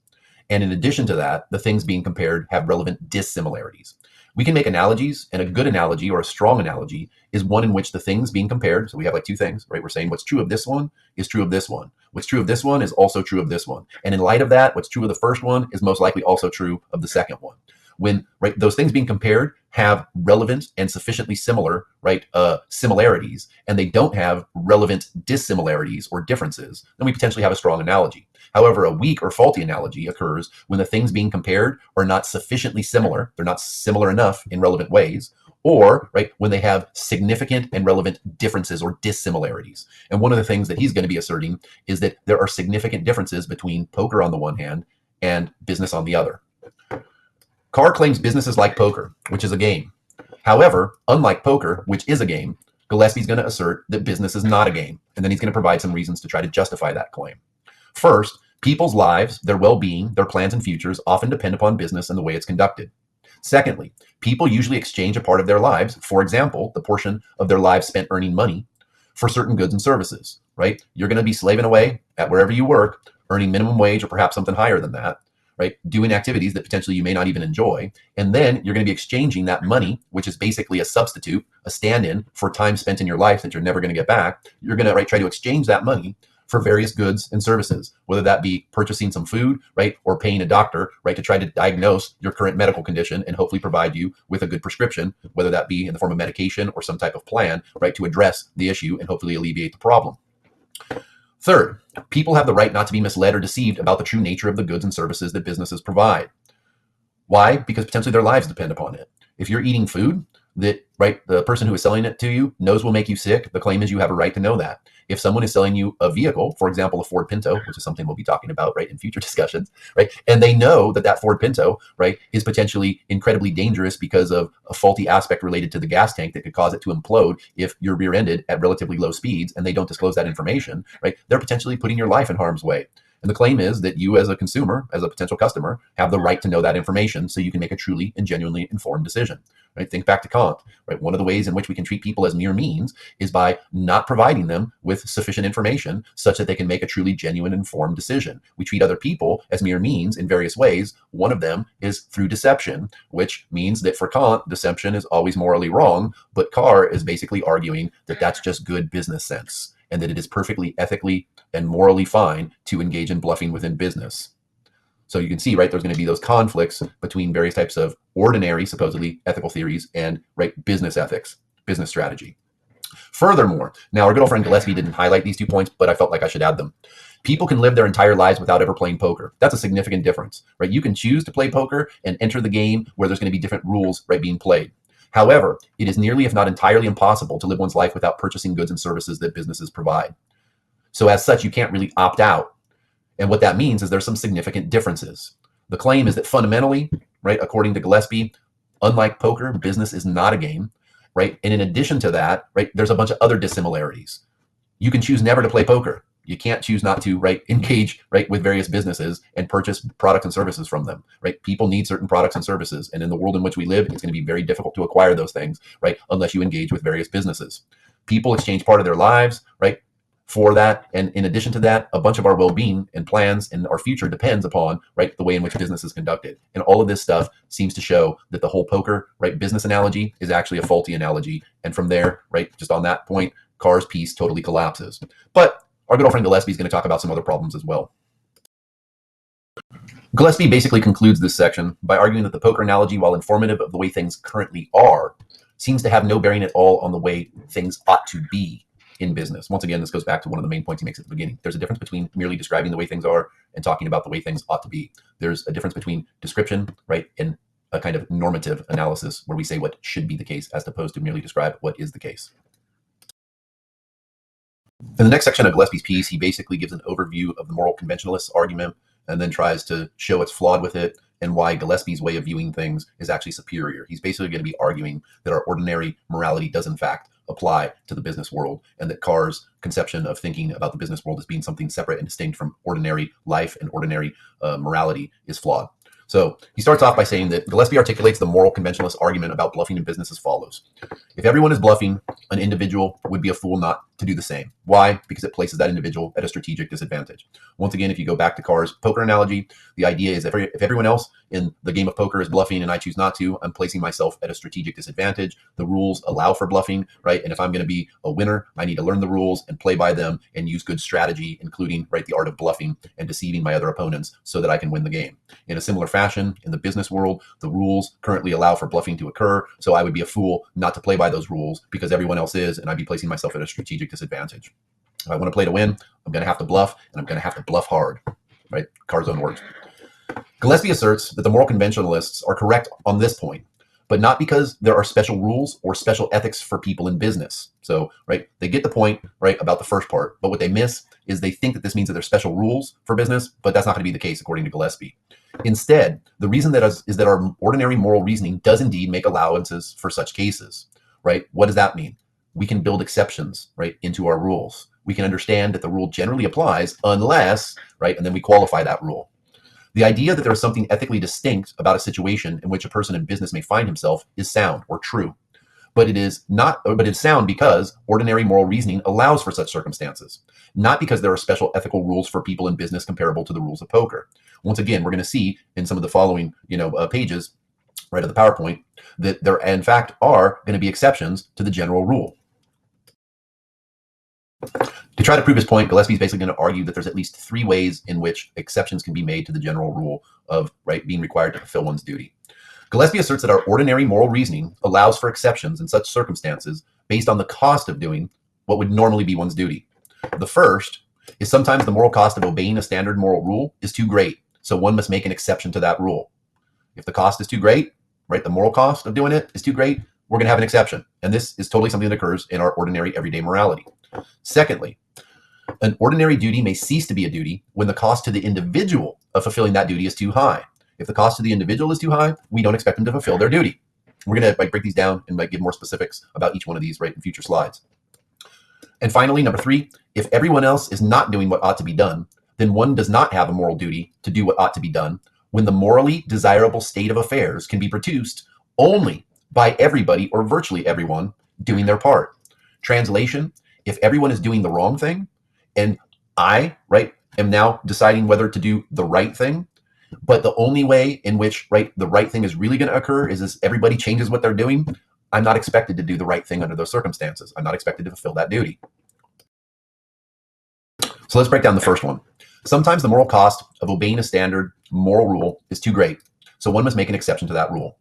And in addition to that, the things being compared have relevant dissimilarities. We can make analogies, and a good analogy or a strong analogy is one in which the things being compared, so we have like two things, right? We're saying what's true of this one is true of this one. What's true of this one is also true of this one. And in light of that, what's true of the first one is most likely also true of the second one. When, right, those things being compared have relevant and sufficiently similar, right, similarities, and they don't have relevant dissimilarities or differences, then we potentially have a strong analogy. However, a weak or faulty analogy occurs when the things being compared are not sufficiently similar, they're not similar enough in relevant ways, or, right, when they have significant and relevant differences or dissimilarities. And one of the things that he's going to be asserting is that there are significant differences between poker on the one hand and business on the other. Carr claims business is like poker, which is a game. However, unlike poker, which is a game, Gillespie's going to assert that business is not a game, and then he's going to provide some reasons to try to justify that claim. First, people's lives, their well-being, their plans and futures often depend upon business and the way it's conducted. Secondly, people usually exchange a part of their lives, for example, the portion of their lives spent earning money, for certain goods and services, right? You're going to be slaving away at wherever you work, earning minimum wage or perhaps something higher than that, right? Doing activities that potentially you may not even enjoy. And then you're going to be exchanging that money, which is basically a substitute, a stand-in for time spent in your life that you're never going to get back. You're going to, right, try to exchange that money for various goods and services, whether that be purchasing some food, right, or paying a doctor, right, to try to diagnose your current medical condition and hopefully provide you with a good prescription, whether that be in the form of medication or some type of plan, right, to address the issue and hopefully alleviate the problem. Third, people have the right not to be misled or deceived about the true nature of the goods and services that businesses provide. Why? Because potentially their lives depend upon it. If you're eating food, that, right, the person who is selling it to you knows will make you sick, the claim is you have a right to know that. If someone is selling you a vehicle, for example, a Ford Pinto, which is something we'll be talking about, right, in future discussions, right, and they know that that Ford Pinto, right, is potentially incredibly dangerous because of a faulty aspect related to the gas tank that could cause it to implode if you're rear-ended at relatively low speeds, and they don't disclose that information, right, they're potentially putting your life in harm's way. And the claim is that you as a consumer, as a potential customer, have the right to know that information so you can make a truly and genuinely informed decision. Right? Think back to Kant. Right? One of the ways in which we can treat people as mere means is by not providing them with sufficient information such that they can make a truly genuine informed decision. We treat other people as mere means in various ways. One of them is through deception, which means that for Kant, deception is always morally wrong, but Carr is basically arguing that that's just good business sense and that it is perfectly ethically and morally fine to engage in bluffing within business. So you can see, right, there's going to be those conflicts between various types of ordinary, supposedly ethical theories and, right, business ethics, business strategy. Furthermore, now our good old friend Gillepse didn't highlight these 2 points, but I felt like I should add them. People can live their entire lives without ever playing poker. That's a significant difference, right? You can choose to play poker and enter the game where there's going to be different rules, right, being played. However, it is nearly, if not entirely, impossible to live one's life without purchasing goods and services that businesses provide. So as such, you can't really opt out. And what that means is there's some significant differences. The claim is that fundamentally, right, according to Gillepse, unlike poker, business is not a game, right? And in addition to that, right, there's a bunch of other dissimilarities. You can choose never to play poker. You can't choose not to, right, engage, right, with various businesses and purchase products and services from them, right? People need certain products and services. And in the world in which we live, it's going to be very difficult to acquire those things, right, unless you engage with various businesses. People exchange part of their lives, right, for that. And in addition to that, a bunch of our well-being and plans and our future depends upon, right, the way in which business is conducted. And all of this stuff seems to show that the whole poker, right, business analogy is actually a faulty analogy. And from there, right, just on that point, Carr's piece totally collapses. But our good old friend Gillepse is going to talk about some other problems as well. Gillepse basically concludes this section by arguing that the poker analogy, while informative of the way things currently are, seems to have no bearing at all on the way things ought to be in business. Once again, this goes back to one of the main points he makes at the beginning. There's a difference between merely describing the way things are and talking about the way things ought to be. There's a difference between description, right, and a kind of normative analysis where we say what should be the case as opposed to merely describe what is the case. In the next section of Gillespie's piece, he basically gives an overview of the moral conventionalist argument and then tries to show it's flawed with it and why Gillespie's way of viewing things is actually superior. He's basically going to be arguing that our ordinary morality does in fact apply to the business world, and that Carr's conception of thinking about the business world as being something separate and distinct from ordinary life and ordinary morality is flawed. So he starts off by saying that Gillespie articulates the moral conventionalist argument about bluffing in business as follows. If everyone is bluffing, an individual would be a fool not to do the same. Why? Because it places that individual at a strategic disadvantage. Once again, if you go back to Carr's poker analogy, the idea is if everyone else in the game of poker is bluffing and I choose not to, I'm placing myself at a strategic disadvantage. The rules allow for bluffing, right? And if I'm going to be a winner, I need to learn the rules and play by them and use good strategy, including, right, the art of bluffing and deceiving my other opponents so that I can win the game. In a similar fashion, in the business world, the rules currently allow for bluffing to occur, so I would be a fool not to play by those rules because everyone else is, and I'd be placing myself at a strategic disadvantage. If I want to play to win, I'm going to have to bluff, and I'm going to have to bluff hard, right? Carr's own words. Gillespie asserts that the moral conventionalists are correct on this point, but not because there are special rules or special ethics for people in business. So, right, they get the point, right, about the first part, but what they miss is they think that this means that there's special rules for business, but that's not going to be the case according to Gillespie. Instead, the reason that is that our ordinary moral reasoning does indeed make allowances for such cases, right? What does that mean? We can build exceptions, right, into our rules. We can understand that the rule generally applies unless, right, and then we qualify that rule. The idea that there is something ethically distinct about a situation in which a person in business may find himself is sound or true. But it is sound because ordinary moral reasoning allows for such circumstances, not because there are special ethical rules for people in business comparable to the rules of poker. Once again, we're going to see in some of the following, pages, right, of the PowerPoint, that there in fact are going to be exceptions to the general rule. To try to prove his point, Gillespie is basically going to argue that there's at least 3 ways in which exceptions can be made to the general rule of, right, being required to fulfill one's duty. Gillespie asserts that our ordinary moral reasoning allows for exceptions in such circumstances based on the cost of doing what would normally be one's duty. The first is sometimes the moral cost of obeying a standard moral rule is too great, so one must make an exception to that rule. If the cost is too great, right, the moral cost of doing it is too great, we're going to have an exception. And this is totally something that occurs in our ordinary everyday morality. Secondly, an ordinary duty may cease to be a duty when the cost to the individual of fulfilling that duty is too high. If the cost to the individual is too high, we don't expect them to fulfill their duty. We're going to break these down and give more specifics about each one of these in future slides. And finally, number 3, if everyone else is not doing what ought to be done, then one does not have a moral duty to do what ought to be done when the morally desirable state of affairs can be produced only by everybody or virtually everyone doing their part. Translation, if everyone is doing the wrong thing and I, am now deciding whether to do the right thing, but the only way in which, the right thing is really going to occur is as everybody changes what they're doing, I'm not expected to do the right thing under those circumstances. I'm not expected to fulfill that duty. So let's break down the first one. Sometimes the moral cost of obeying a standard moral rule is too great, so one must make an exception to that rule.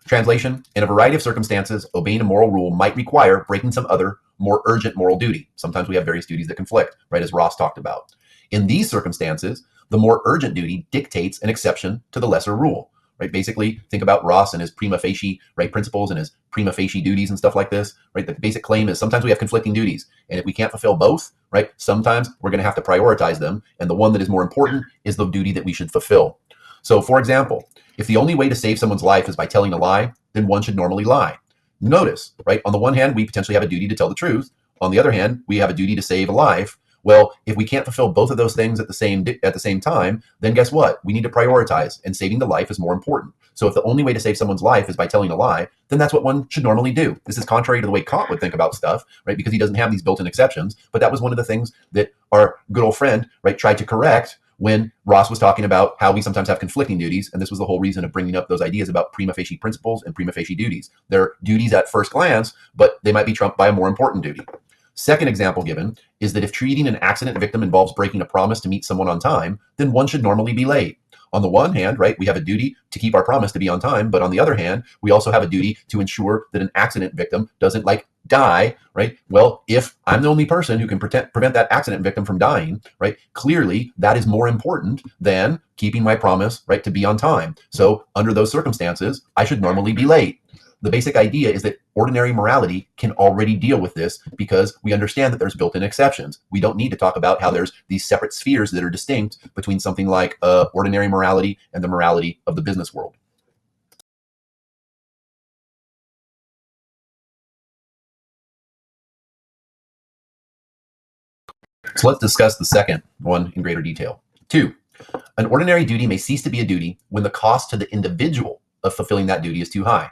Translation, in a variety of circumstances, obeying a moral rule might require breaking some other, more urgent moral duty. Sometimes we have various duties that conflict, as Ross talked about. In these circumstances, the more urgent duty dictates an exception to the lesser rule. Basically, think about Ross and his prima facie principles and his prima facie duties and stuff like this. The basic claim is sometimes we have conflicting duties, and if we can't fulfill both, sometimes we're going to have to prioritize them, and the one that is more important is the duty that we should fulfill. So, for example, if the only way to save someone's life is by telling a lie, then one should normally lie. Notice, on the one hand, we potentially have a duty to tell the truth. On the other hand, we have a duty to save a life. Well, if we can't fulfill both of those things at the same time, then guess what? We need to prioritize, and saving the life is more important. So if the only way to save someone's life is by telling a lie, then that's what one should normally do. This is contrary to the way Kant would think about stuff, because he doesn't have these built-in exceptions. But that was one of the things that our good old friend, tried to correct when Ross was talking about how we sometimes have conflicting duties. And this was the whole reason of bringing up those ideas about prima facie principles and prima facie duties. They're duties at first glance, but they might be trumped by a more important duty. Second example given is that if treating an accident victim involves breaking a promise to meet someone on time, then one should normally be late. On the one hand, we have a duty to keep our promise to be on time, but on the other hand, we also have a duty to ensure that an accident victim doesn't die, Well, if I'm the only person who can prevent that accident victim from dying, clearly that is more important than keeping my promise, to be on time. So under those circumstances, I should normally be late. The basic idea is that ordinary morality can already deal with this because we understand that there's built-in exceptions. We don't need to talk about how there's these separate spheres that are distinct between something like ordinary morality and the morality of the business world. So let's discuss the second one in greater detail. 2, an ordinary duty may cease to be a duty when the cost to the individual of fulfilling that duty is too high.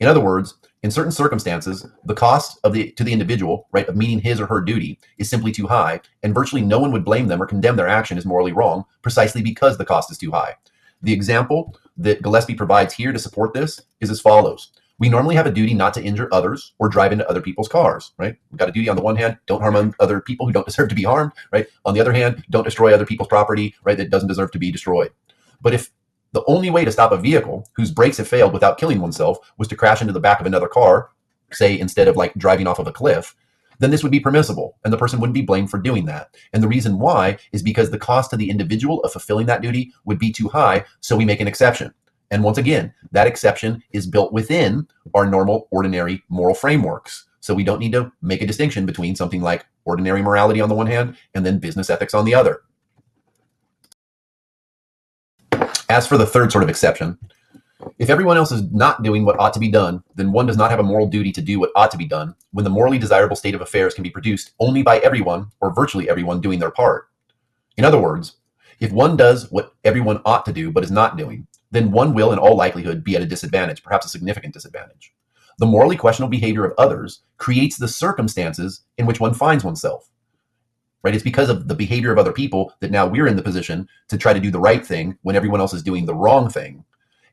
In other words, in certain circumstances, the cost to the individual, of meeting his or her duty is simply too high, and virtually no one would blame them or condemn their action as morally wrong precisely because the cost is too high. The example that Gillepse provides here to support this is as follows. We normally have a duty not to injure others or drive into other people's cars, We've got a duty on the one hand, don't harm other people who don't deserve to be harmed, On the other hand, don't destroy other people's property, that doesn't deserve to be destroyed. But if the only way to stop a vehicle whose brakes have failed without killing oneself was to crash into the back of another car, say instead of driving off of a cliff, then this would be permissible and the person wouldn't be blamed for doing that. And the reason why is because the cost to the individual of fulfilling that duty would be too high, so we make an exception. And once again, that exception is built within our normal, ordinary moral frameworks. So we don't need to make a distinction between something like ordinary morality on the one hand and then business ethics on the other. As for the third sort of exception, if everyone else is not doing what ought to be done, then one does not have a moral duty to do what ought to be done when the morally desirable state of affairs can be produced only by everyone or virtually everyone doing their part. In other words, if one does what everyone ought to do but is not doing, then one will in all likelihood be at a disadvantage, perhaps a significant disadvantage. The morally questionable behavior of others creates the circumstances in which one finds oneself. It's because of the behavior of other people that now we're in the position to try to do the right thing when everyone else is doing the wrong thing,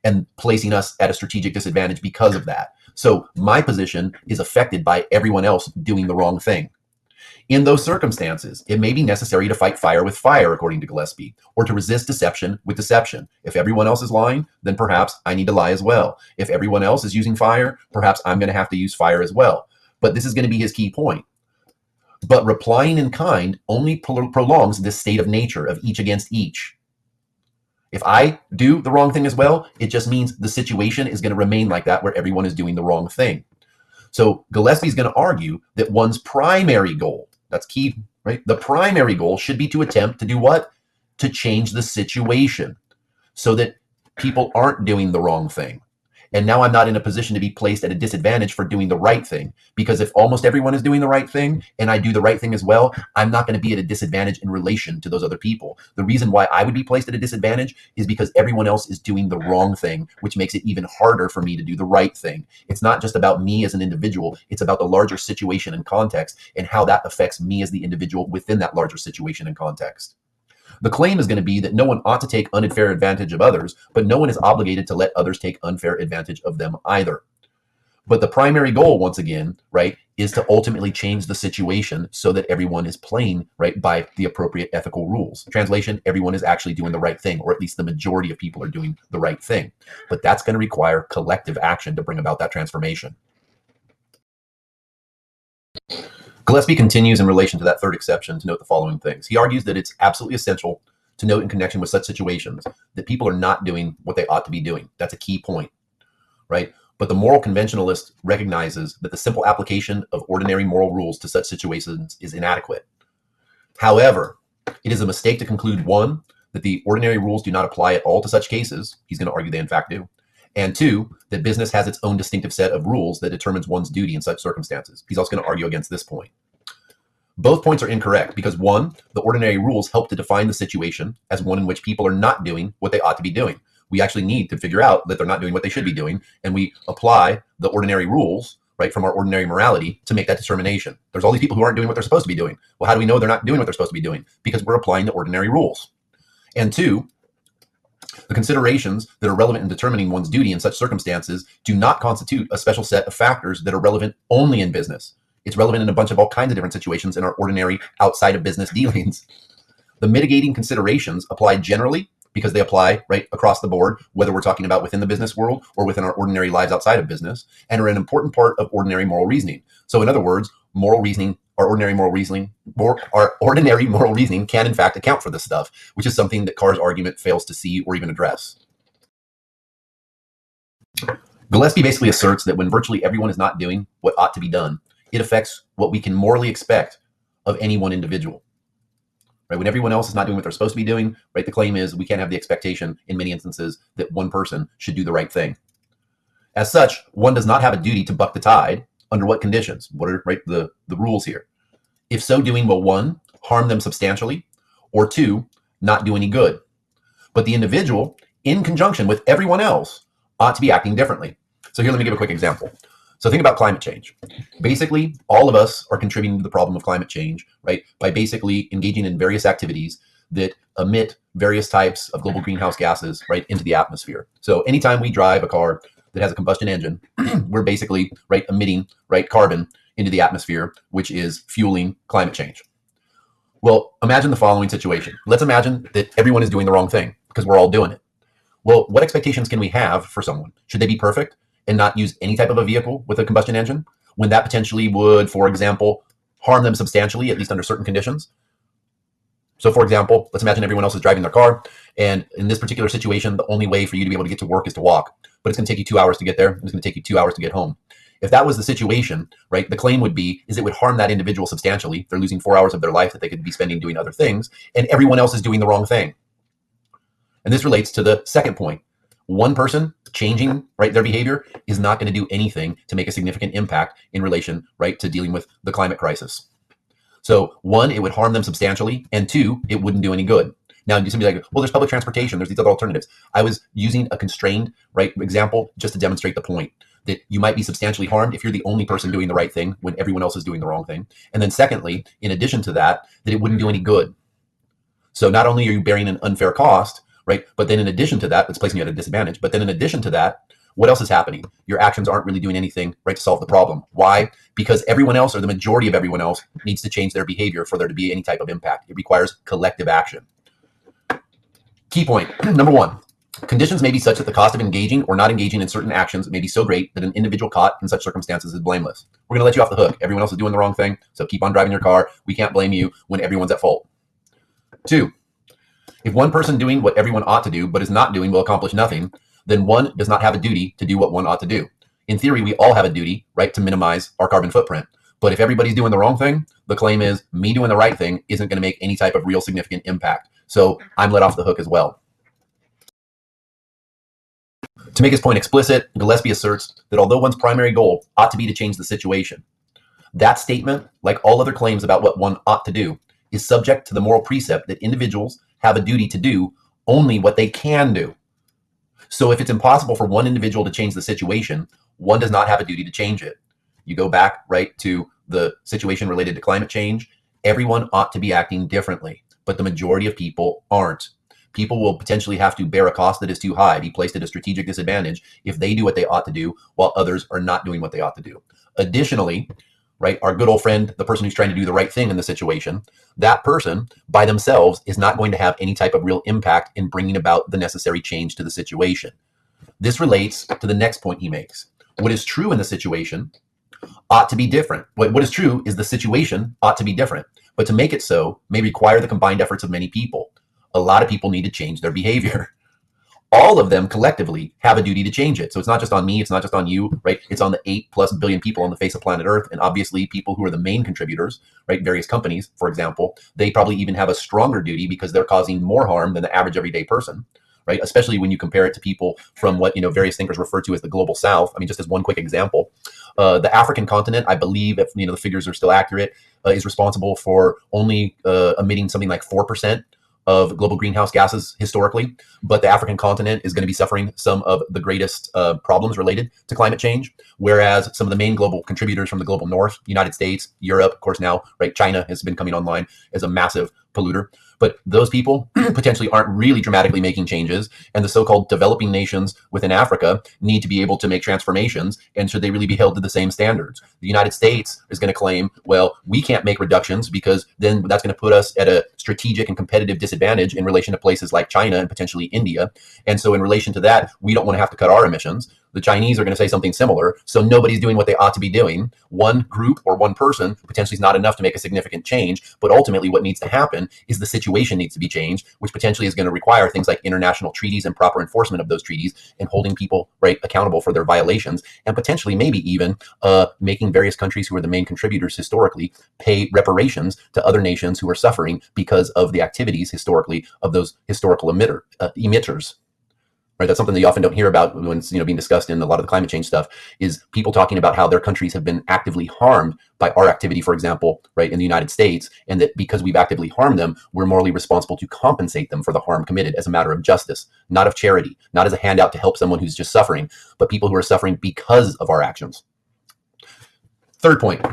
and placing us at a strategic disadvantage because of that. So my position is affected by everyone else doing the wrong thing. In those circumstances, it may be necessary to fight fire with fire, according to Gillepse, or to resist deception with deception. If everyone else is lying, then perhaps I need to lie as well. If everyone else is using fire, perhaps I'm going to have to use fire as well. But this is going to be his key point. But replying in kind only prolongs this state of nature of each against each. If I do the wrong thing as well, it just means the situation is going to remain like that where everyone is doing the wrong thing. So Gillespie is going to argue that one's primary goal, that's key, right? The primary goal should be to attempt to do what? To change the situation so that people aren't doing the wrong thing. And now I'm not in a position to be placed at a disadvantage for doing the right thing. Because if almost everyone is doing the right thing and I do the right thing as well, I'm not going to be at a disadvantage in relation to those other people. The reason why I would be placed at a disadvantage is because everyone else is doing the wrong thing, which makes it even harder for me to do the right thing. It's not just about me as an individual. It's about the larger situation and context and how that affects me as the individual within that larger situation and context. The claim is going to be that no one ought to take unfair advantage of others, but no one is obligated to let others take unfair advantage of them either. But the primary goal, once again, right, is to ultimately change the situation so that everyone is playing, right, by the appropriate ethical rules. Translation, everyone is actually doing the right thing, or at least the majority of people are doing the right thing. But that's going to require collective action to bring about that transformation. Gillespie continues in relation to that third exception to note the following things. He argues that it's absolutely essential to note in connection with such situations that people are not doing what they ought to be doing. That's a key point, right? But the moral conventionalist recognizes that the simple application of ordinary moral rules to such situations is inadequate. However, it is a mistake to conclude, one, that the ordinary rules do not apply at all to such cases. He's going to argue they in fact do. And two, that business has its own distinctive set of rules that determines one's duty in such circumstances. He's also going to argue against this point. Both points are incorrect because, one, the ordinary rules help to define the situation as one in which people are not doing what they ought to be doing. We actually need to figure out that they're not doing what they should be doing, and we apply the ordinary rules, right, from our ordinary morality to make that determination. There's all these people who aren't doing what they're supposed to be doing. Well, how do we know they're not doing what they're supposed to be doing? Because we're applying the ordinary rules. And two, the considerations that are relevant in determining one's duty in such circumstances do not constitute a special set of factors that are relevant only in business. It's relevant in a bunch of all kinds of different situations in our ordinary outside of business dealings. The mitigating considerations apply generally because they apply right across the board, whether we're talking about within the business world or within our ordinary lives outside of business, and are an important part of ordinary moral reasoning. So in other words, moral reasoning, our ordinary moral reasoning can in fact account for this stuff, which is something that Carr's argument fails to see or even address. Gillespie basically asserts that when virtually everyone is not doing what ought to be done, it affects what we can morally expect of any one individual. Right? When everyone else is not doing what they're supposed to be doing, right, the claim is we can't have the expectation in many instances that one person should do the right thing. As such, one does not have a duty to buck the tide. Under what conditions? What are the rules here? If so doing will, one, harm them substantially, or two, not do any good. But the individual, in conjunction with everyone else, ought to be acting differently. So here, let me give a quick example. So think about climate change. Basically, all of us are contributing to the problem of climate change, right, by basically engaging in various activities that emit various types of global greenhouse gases, right, into the atmosphere. So anytime we drive a car that has a combustion engine, we're basically, right, emitting, right, carbon into the atmosphere, which is fueling climate change. Well, imagine the following situation. Let's imagine that everyone is doing the wrong thing because we're all doing it. Well, what expectations can we have for someone? Should they be perfect and not use any type of a vehicle with a combustion engine when that potentially would, for example, harm them substantially, at least under certain conditions? So for example, let's imagine everyone else is driving their car, and in this particular situation, the only way for you to be able to get to work is to walk, but it's going to take you 2 hours to get there, and it's going to take you 2 hours to get home. If that was the situation, right, the claim would be is it would harm that individual substantially. They're losing 4 hours of their life that they could be spending doing other things, and everyone else is doing the wrong thing. And this relates to the second point. One person changing, right, their behavior is not going to do anything to make a significant impact in relation, right, to dealing with the climate crisis. So one, it would harm them substantially, and two, it wouldn't do any good. Now, you be like, well, there's public transportation, there's these other alternatives. I was using a constrained, right, example just to demonstrate the point that you might be substantially harmed if you're the only person doing the right thing when everyone else is doing the wrong thing. And then secondly, in addition to that, that it wouldn't do any good. So not only are you bearing an unfair cost, right, but then in addition to that, it's placing you at a disadvantage. But then in addition to that, what else is happening? Your actions aren't really doing anything, right, to solve the problem. Why? Because everyone else, or the majority of everyone else, needs to change their behavior for there to be any type of impact. It requires collective action. Key point, number one, conditions may be such that the cost of engaging or not engaging in certain actions may be so great that an individual caught in such circumstances is blameless. We're going to let you off the hook. Everyone else is doing the wrong thing, so keep on driving your car. We can't blame you when everyone's at fault. Two, If one person doing what everyone ought to do but is not doing will accomplish nothing, then one does not have a duty to do what one ought to do. In theory, we all have a duty, right, to minimize our carbon footprint. But if everybody's doing the wrong thing, the claim is me doing the right thing isn't going to make any type of real significant impact. So I'm let off the hook as well. To make his point explicit, Gillepse asserts that although one's primary goal ought to be to change the situation, that statement, like all other claims about what one ought to do, is subject to the moral precept that individuals have a duty to do only what they can do. So if it's impossible for one individual to change the situation, one does not have a duty to change it. You go back, right, to the situation related to climate change. Everyone ought to be acting differently, but the majority of people aren't. People will potentially have to bear a cost that is too high, be placed at a strategic disadvantage if they do what they ought to do while others are not doing what they ought to do. Additionally, right, our good old friend, the person who's trying to do the right thing in the situation, that person by themselves is not going to have any type of real impact in bringing about the necessary change to the situation. This relates to the next point he makes. What is true in the situation ought to be different. What is true is the situation ought to be different, but to make it so may require the combined efforts of many people. A lot of people need to change their behavior. All of them collectively have a duty to change it. So it's not just on me, it's not just on you, right? It's on the 8+ billion people on the face of planet Earth. And obviously people who are the main contributors, right? Various companies, for example, they probably even have a stronger duty because they're causing more harm than the average everyday person, right? Especially when you compare it to people from what, various thinkers refer to as the global South. I mean, just as one quick example, the African continent, I believe, if the figures are still accurate, is responsible for only emitting something like 4% of global greenhouse gases historically, but the African continent is going to be suffering some of the greatest problems related to climate change, whereas some of the main global contributors from the global north, United States, Europe, of course now, right, China has been coming online as a massive polluter. But those people potentially aren't really dramatically making changes, and the so-called developing nations within Africa need to be able to make transformations, and should they really be held to the same standards? The United States is going to claim, well, we can't make reductions because then that's going to put us at a strategic and competitive disadvantage in relation to places like China and potentially India. And so in relation to that, we don't want to have to cut our emissions. The Chinese are going to say something similar. So nobody's doing what they ought to be doing. One group or one person potentially is not enough to make a significant change. But ultimately, what needs to happen is the situation needs to be changed, which potentially is going to require things like international treaties and proper enforcement of those treaties and holding people, right, accountable for their violations, and potentially maybe even making various countries who are the main contributors historically pay reparations to other nations who are suffering because of the activities historically of those historical emitters. Right, that's something that you often don't hear about when it's being discussed in a lot of the climate change stuff, is people talking about how their countries have been actively harmed by our activity, for example, right, in the United States, and that because we've actively harmed them, we're morally responsible to compensate them for the harm committed as a matter of justice, not of charity, not as a handout to help someone who's just suffering, but people who are suffering because of our actions. Third point.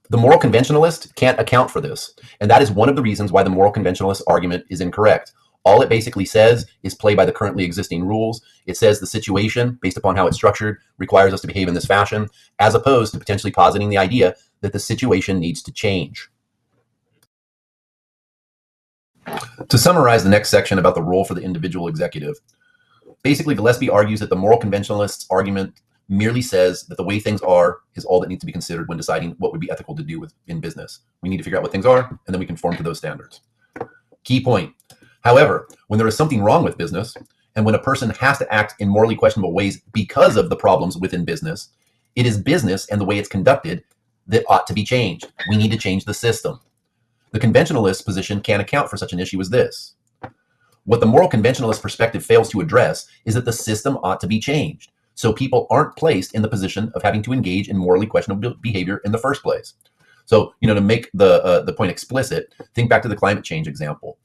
The moral conventionalist can't account for this, and that is one of the reasons why the moral conventionalist argument is incorrect. All it basically says is play by the currently existing rules. It says the situation, based upon how it's structured, requires us to behave in this fashion, as opposed to potentially positing the idea that the situation needs to change. To summarize the next section about the role for the individual executive, basically Gillepse argues that the moral conventionalist's argument merely says that the way things are is all that needs to be considered when deciding what would be ethical to do in business. We need to figure out what things are, and then we conform to those standards. Key point. However, when there is something wrong with business, and when a person has to act in morally questionable ways because of the problems within business, it is business and the way it's conducted that ought to be changed. We need to change the system. The conventionalist position can't account for such an issue as this. What the moral conventionalist perspective fails to address is that the system ought to be changed, so people aren't placed in the position of having to engage in morally questionable behavior in the first place. So, to make the point explicit, think back to the climate change example.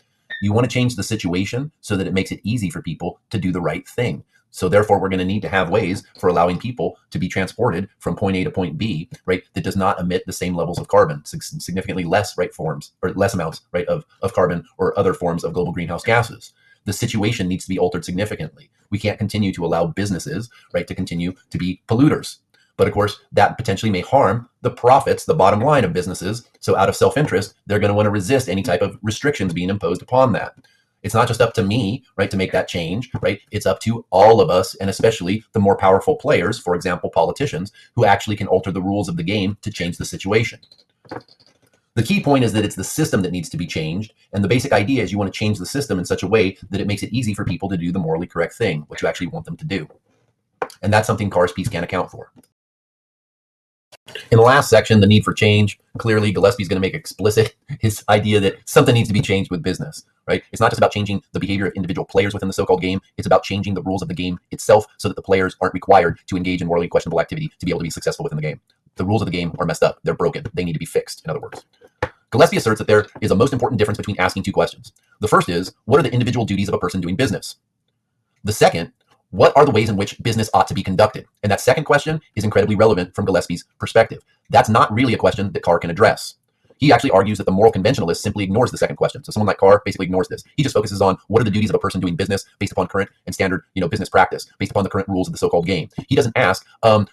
You want to change the situation so that it makes it easy for people to do the right thing. So therefore, we're going to need to have ways for allowing people to be transported from point A to point B, right, that does not emit the same levels of carbon, significantly less, right, forms, or less amounts, right, of carbon or other forms of global greenhouse gases. The situation needs to be altered significantly. We can't continue to allow businesses, right, to continue to be polluters. But of course, that potentially may harm the profits, the bottom line of businesses. So out of self-interest, they're going to want to resist any type of restrictions being imposed upon that. It's not just up to me, right, to make that change, right? It's up to all of us, and especially the more powerful players, for example, politicians, who actually can alter the rules of the game to change the situation. The key point is that it's the system that needs to be changed. And the basic idea is you want to change the system in such a way that it makes it easy for people to do the morally correct thing, what you actually want them to do. And that's something Carr's piece can't account for. In the last section, the need for change, clearly Gillespie's going to make explicit his idea that something needs to be changed with business, right? It's not just about changing the behavior of individual players within the so-called game. It's about changing the rules of the game itself so that the players aren't required to engage in morally questionable activity to be able to be successful within the game. The rules of the game are messed up. They're broken. They need to be fixed, in other words. Gillespie asserts that there is a most important difference between asking two questions. The first is, what are the individual duties of a person doing business? The second, what are the ways in which business ought to be conducted? And that second question is incredibly relevant from Gillespie's perspective. That's not really a question that Carr can address. He actually argues that the moral conventionalist simply ignores the second question. So someone like Carr basically ignores this. He just focuses on what are the duties of a person doing business based upon current and standard, business practice, based upon the current rules of the so-called game. He doesn't ask,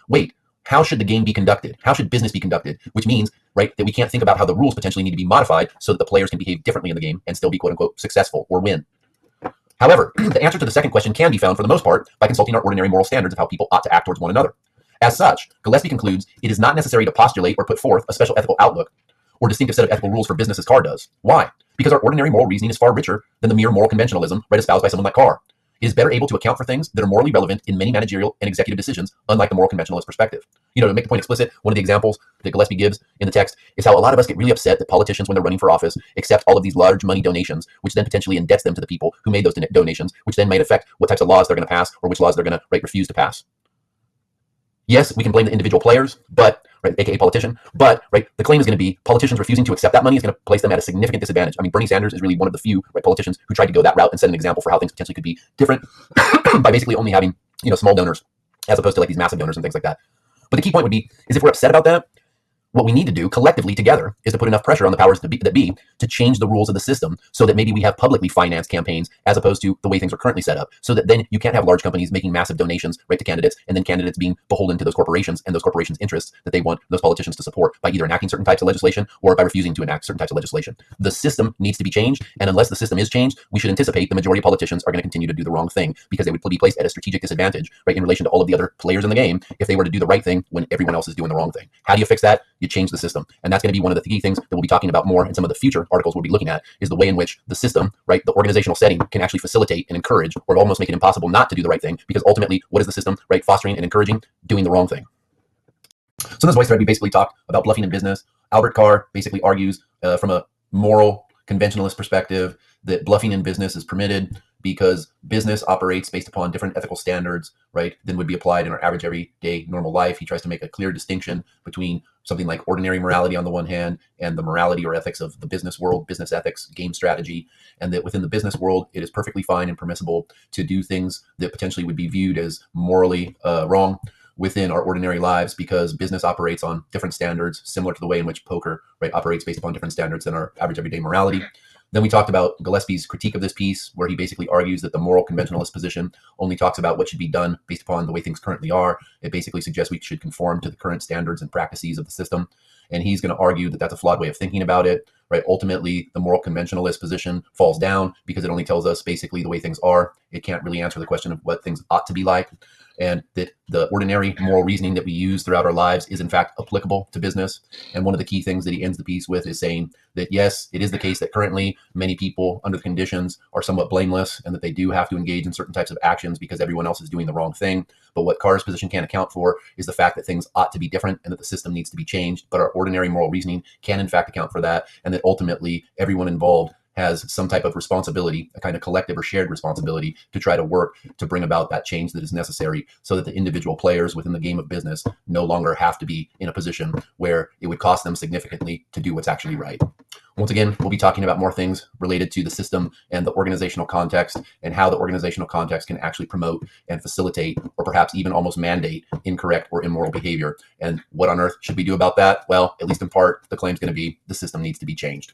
wait, how should the game be conducted? How should business be conducted? Which means, right, that we can't think about how the rules potentially need to be modified so that the players can behave differently in the game and still be quote unquote successful or win. However, the answer to the second question can be found for the most part by consulting our ordinary moral standards of how people ought to act towards one another. As such, Gillespie concludes it is not necessary to postulate or put forth a special ethical outlook or distinctive set of ethical rules for business as Carr does. Why? Because our ordinary moral reasoning is far richer than the mere moral conventionalism espoused by someone like Carr. It is better able to account for things that are morally relevant in many managerial and executive decisions, unlike the moral conventionalist perspective. To make the point explicit, one of the examples that Gillespie gives in the text is how a lot of us get really upset that politicians, when they're running for office, accept all of these large money donations, which then potentially indebts them to the people who made those donations, which then might affect what types of laws they're going to pass or which laws they're going to refuse to pass. Yes, we can blame the individual players, but aka politician, but the claim is going to be politicians refusing to accept that money is going to place them at a significant disadvantage. I mean, Bernie Sanders is really one of the few politicians who tried to go that route and set an example for how things potentially could be different by basically only having small donors as opposed to these massive donors and things like that. But the key point would be is if we're upset about that, what we need to do collectively together is to put enough pressure on the powers that be to change the rules of the system so that maybe we have publicly financed campaigns as opposed to the way things are currently set up, so that then you can't have large companies making massive donations to candidates and then candidates being beholden to those corporations and those corporations' interests that they want those politicians to support by either enacting certain types of legislation or by refusing to enact certain types of legislation. The system needs to be changed, and unless the system is changed, we should anticipate the majority of politicians are going to continue to do the wrong thing because they would be placed at a strategic disadvantage in relation to all of the other players in the game if they were to do the right thing when everyone else is doing the wrong thing. How do you fix that? You change the system. And that's going to be one of the key things that we'll be talking about more in some of the future articles we'll be looking at, is the way in which the system, the organizational setting can actually facilitate and encourage or almost make it impossible not to do the right thing, because ultimately, what is the system, fostering and encouraging? Doing the wrong thing. So in this voice thread, we basically talked about bluffing in business. Albert Carr basically argues from a moral conventionalist perspective that bluffing in business is permitted because business operates based upon different ethical standards, than would be applied in our average everyday normal life. He tries to make a clear distinction between something like ordinary morality on the one hand and the morality or ethics of the business world, business ethics, game strategy, and that within the business world, it is perfectly fine and permissible to do things that potentially would be viewed as morally wrong within our ordinary lives, because business operates on different standards, similar to the way in which poker operates based upon different standards than our average everyday morality. Then we talked about Gillespie's critique of this piece, where he basically argues that the moral conventionalist position only talks about what should be done based upon the way things currently are. It basically suggests we should conform to the current standards and practices of the system. And he's going to argue that that's a flawed way of thinking about it. Ultimately, the moral conventionalist position falls down because it only tells us basically the way things are. It can't really answer the question of what things ought to be like. And that the ordinary moral reasoning that we use throughout our lives is in fact applicable to business. And one of the key things that he ends the piece with is saying that yes, it is the case that currently many people under the conditions are somewhat blameless and that they do have to engage in certain types of actions because everyone else is doing the wrong thing. But what Carr's position can't account for is the fact that things ought to be different and that the system needs to be changed. But our ordinary moral reasoning can in fact account for that, and that ultimately everyone involved has some type of responsibility, a kind of collective or shared responsibility to try to work to bring about that change that is necessary so that the individual players within the game of business no longer have to be in a position where it would cost them significantly to do what's actually right. Once again, we'll be talking about more things related to the system and the organizational context and how the organizational context can actually promote and facilitate or perhaps even almost mandate incorrect or immoral behavior. And what on earth should we do about that? Well, at least in part, the claim is going to be the system needs to be changed.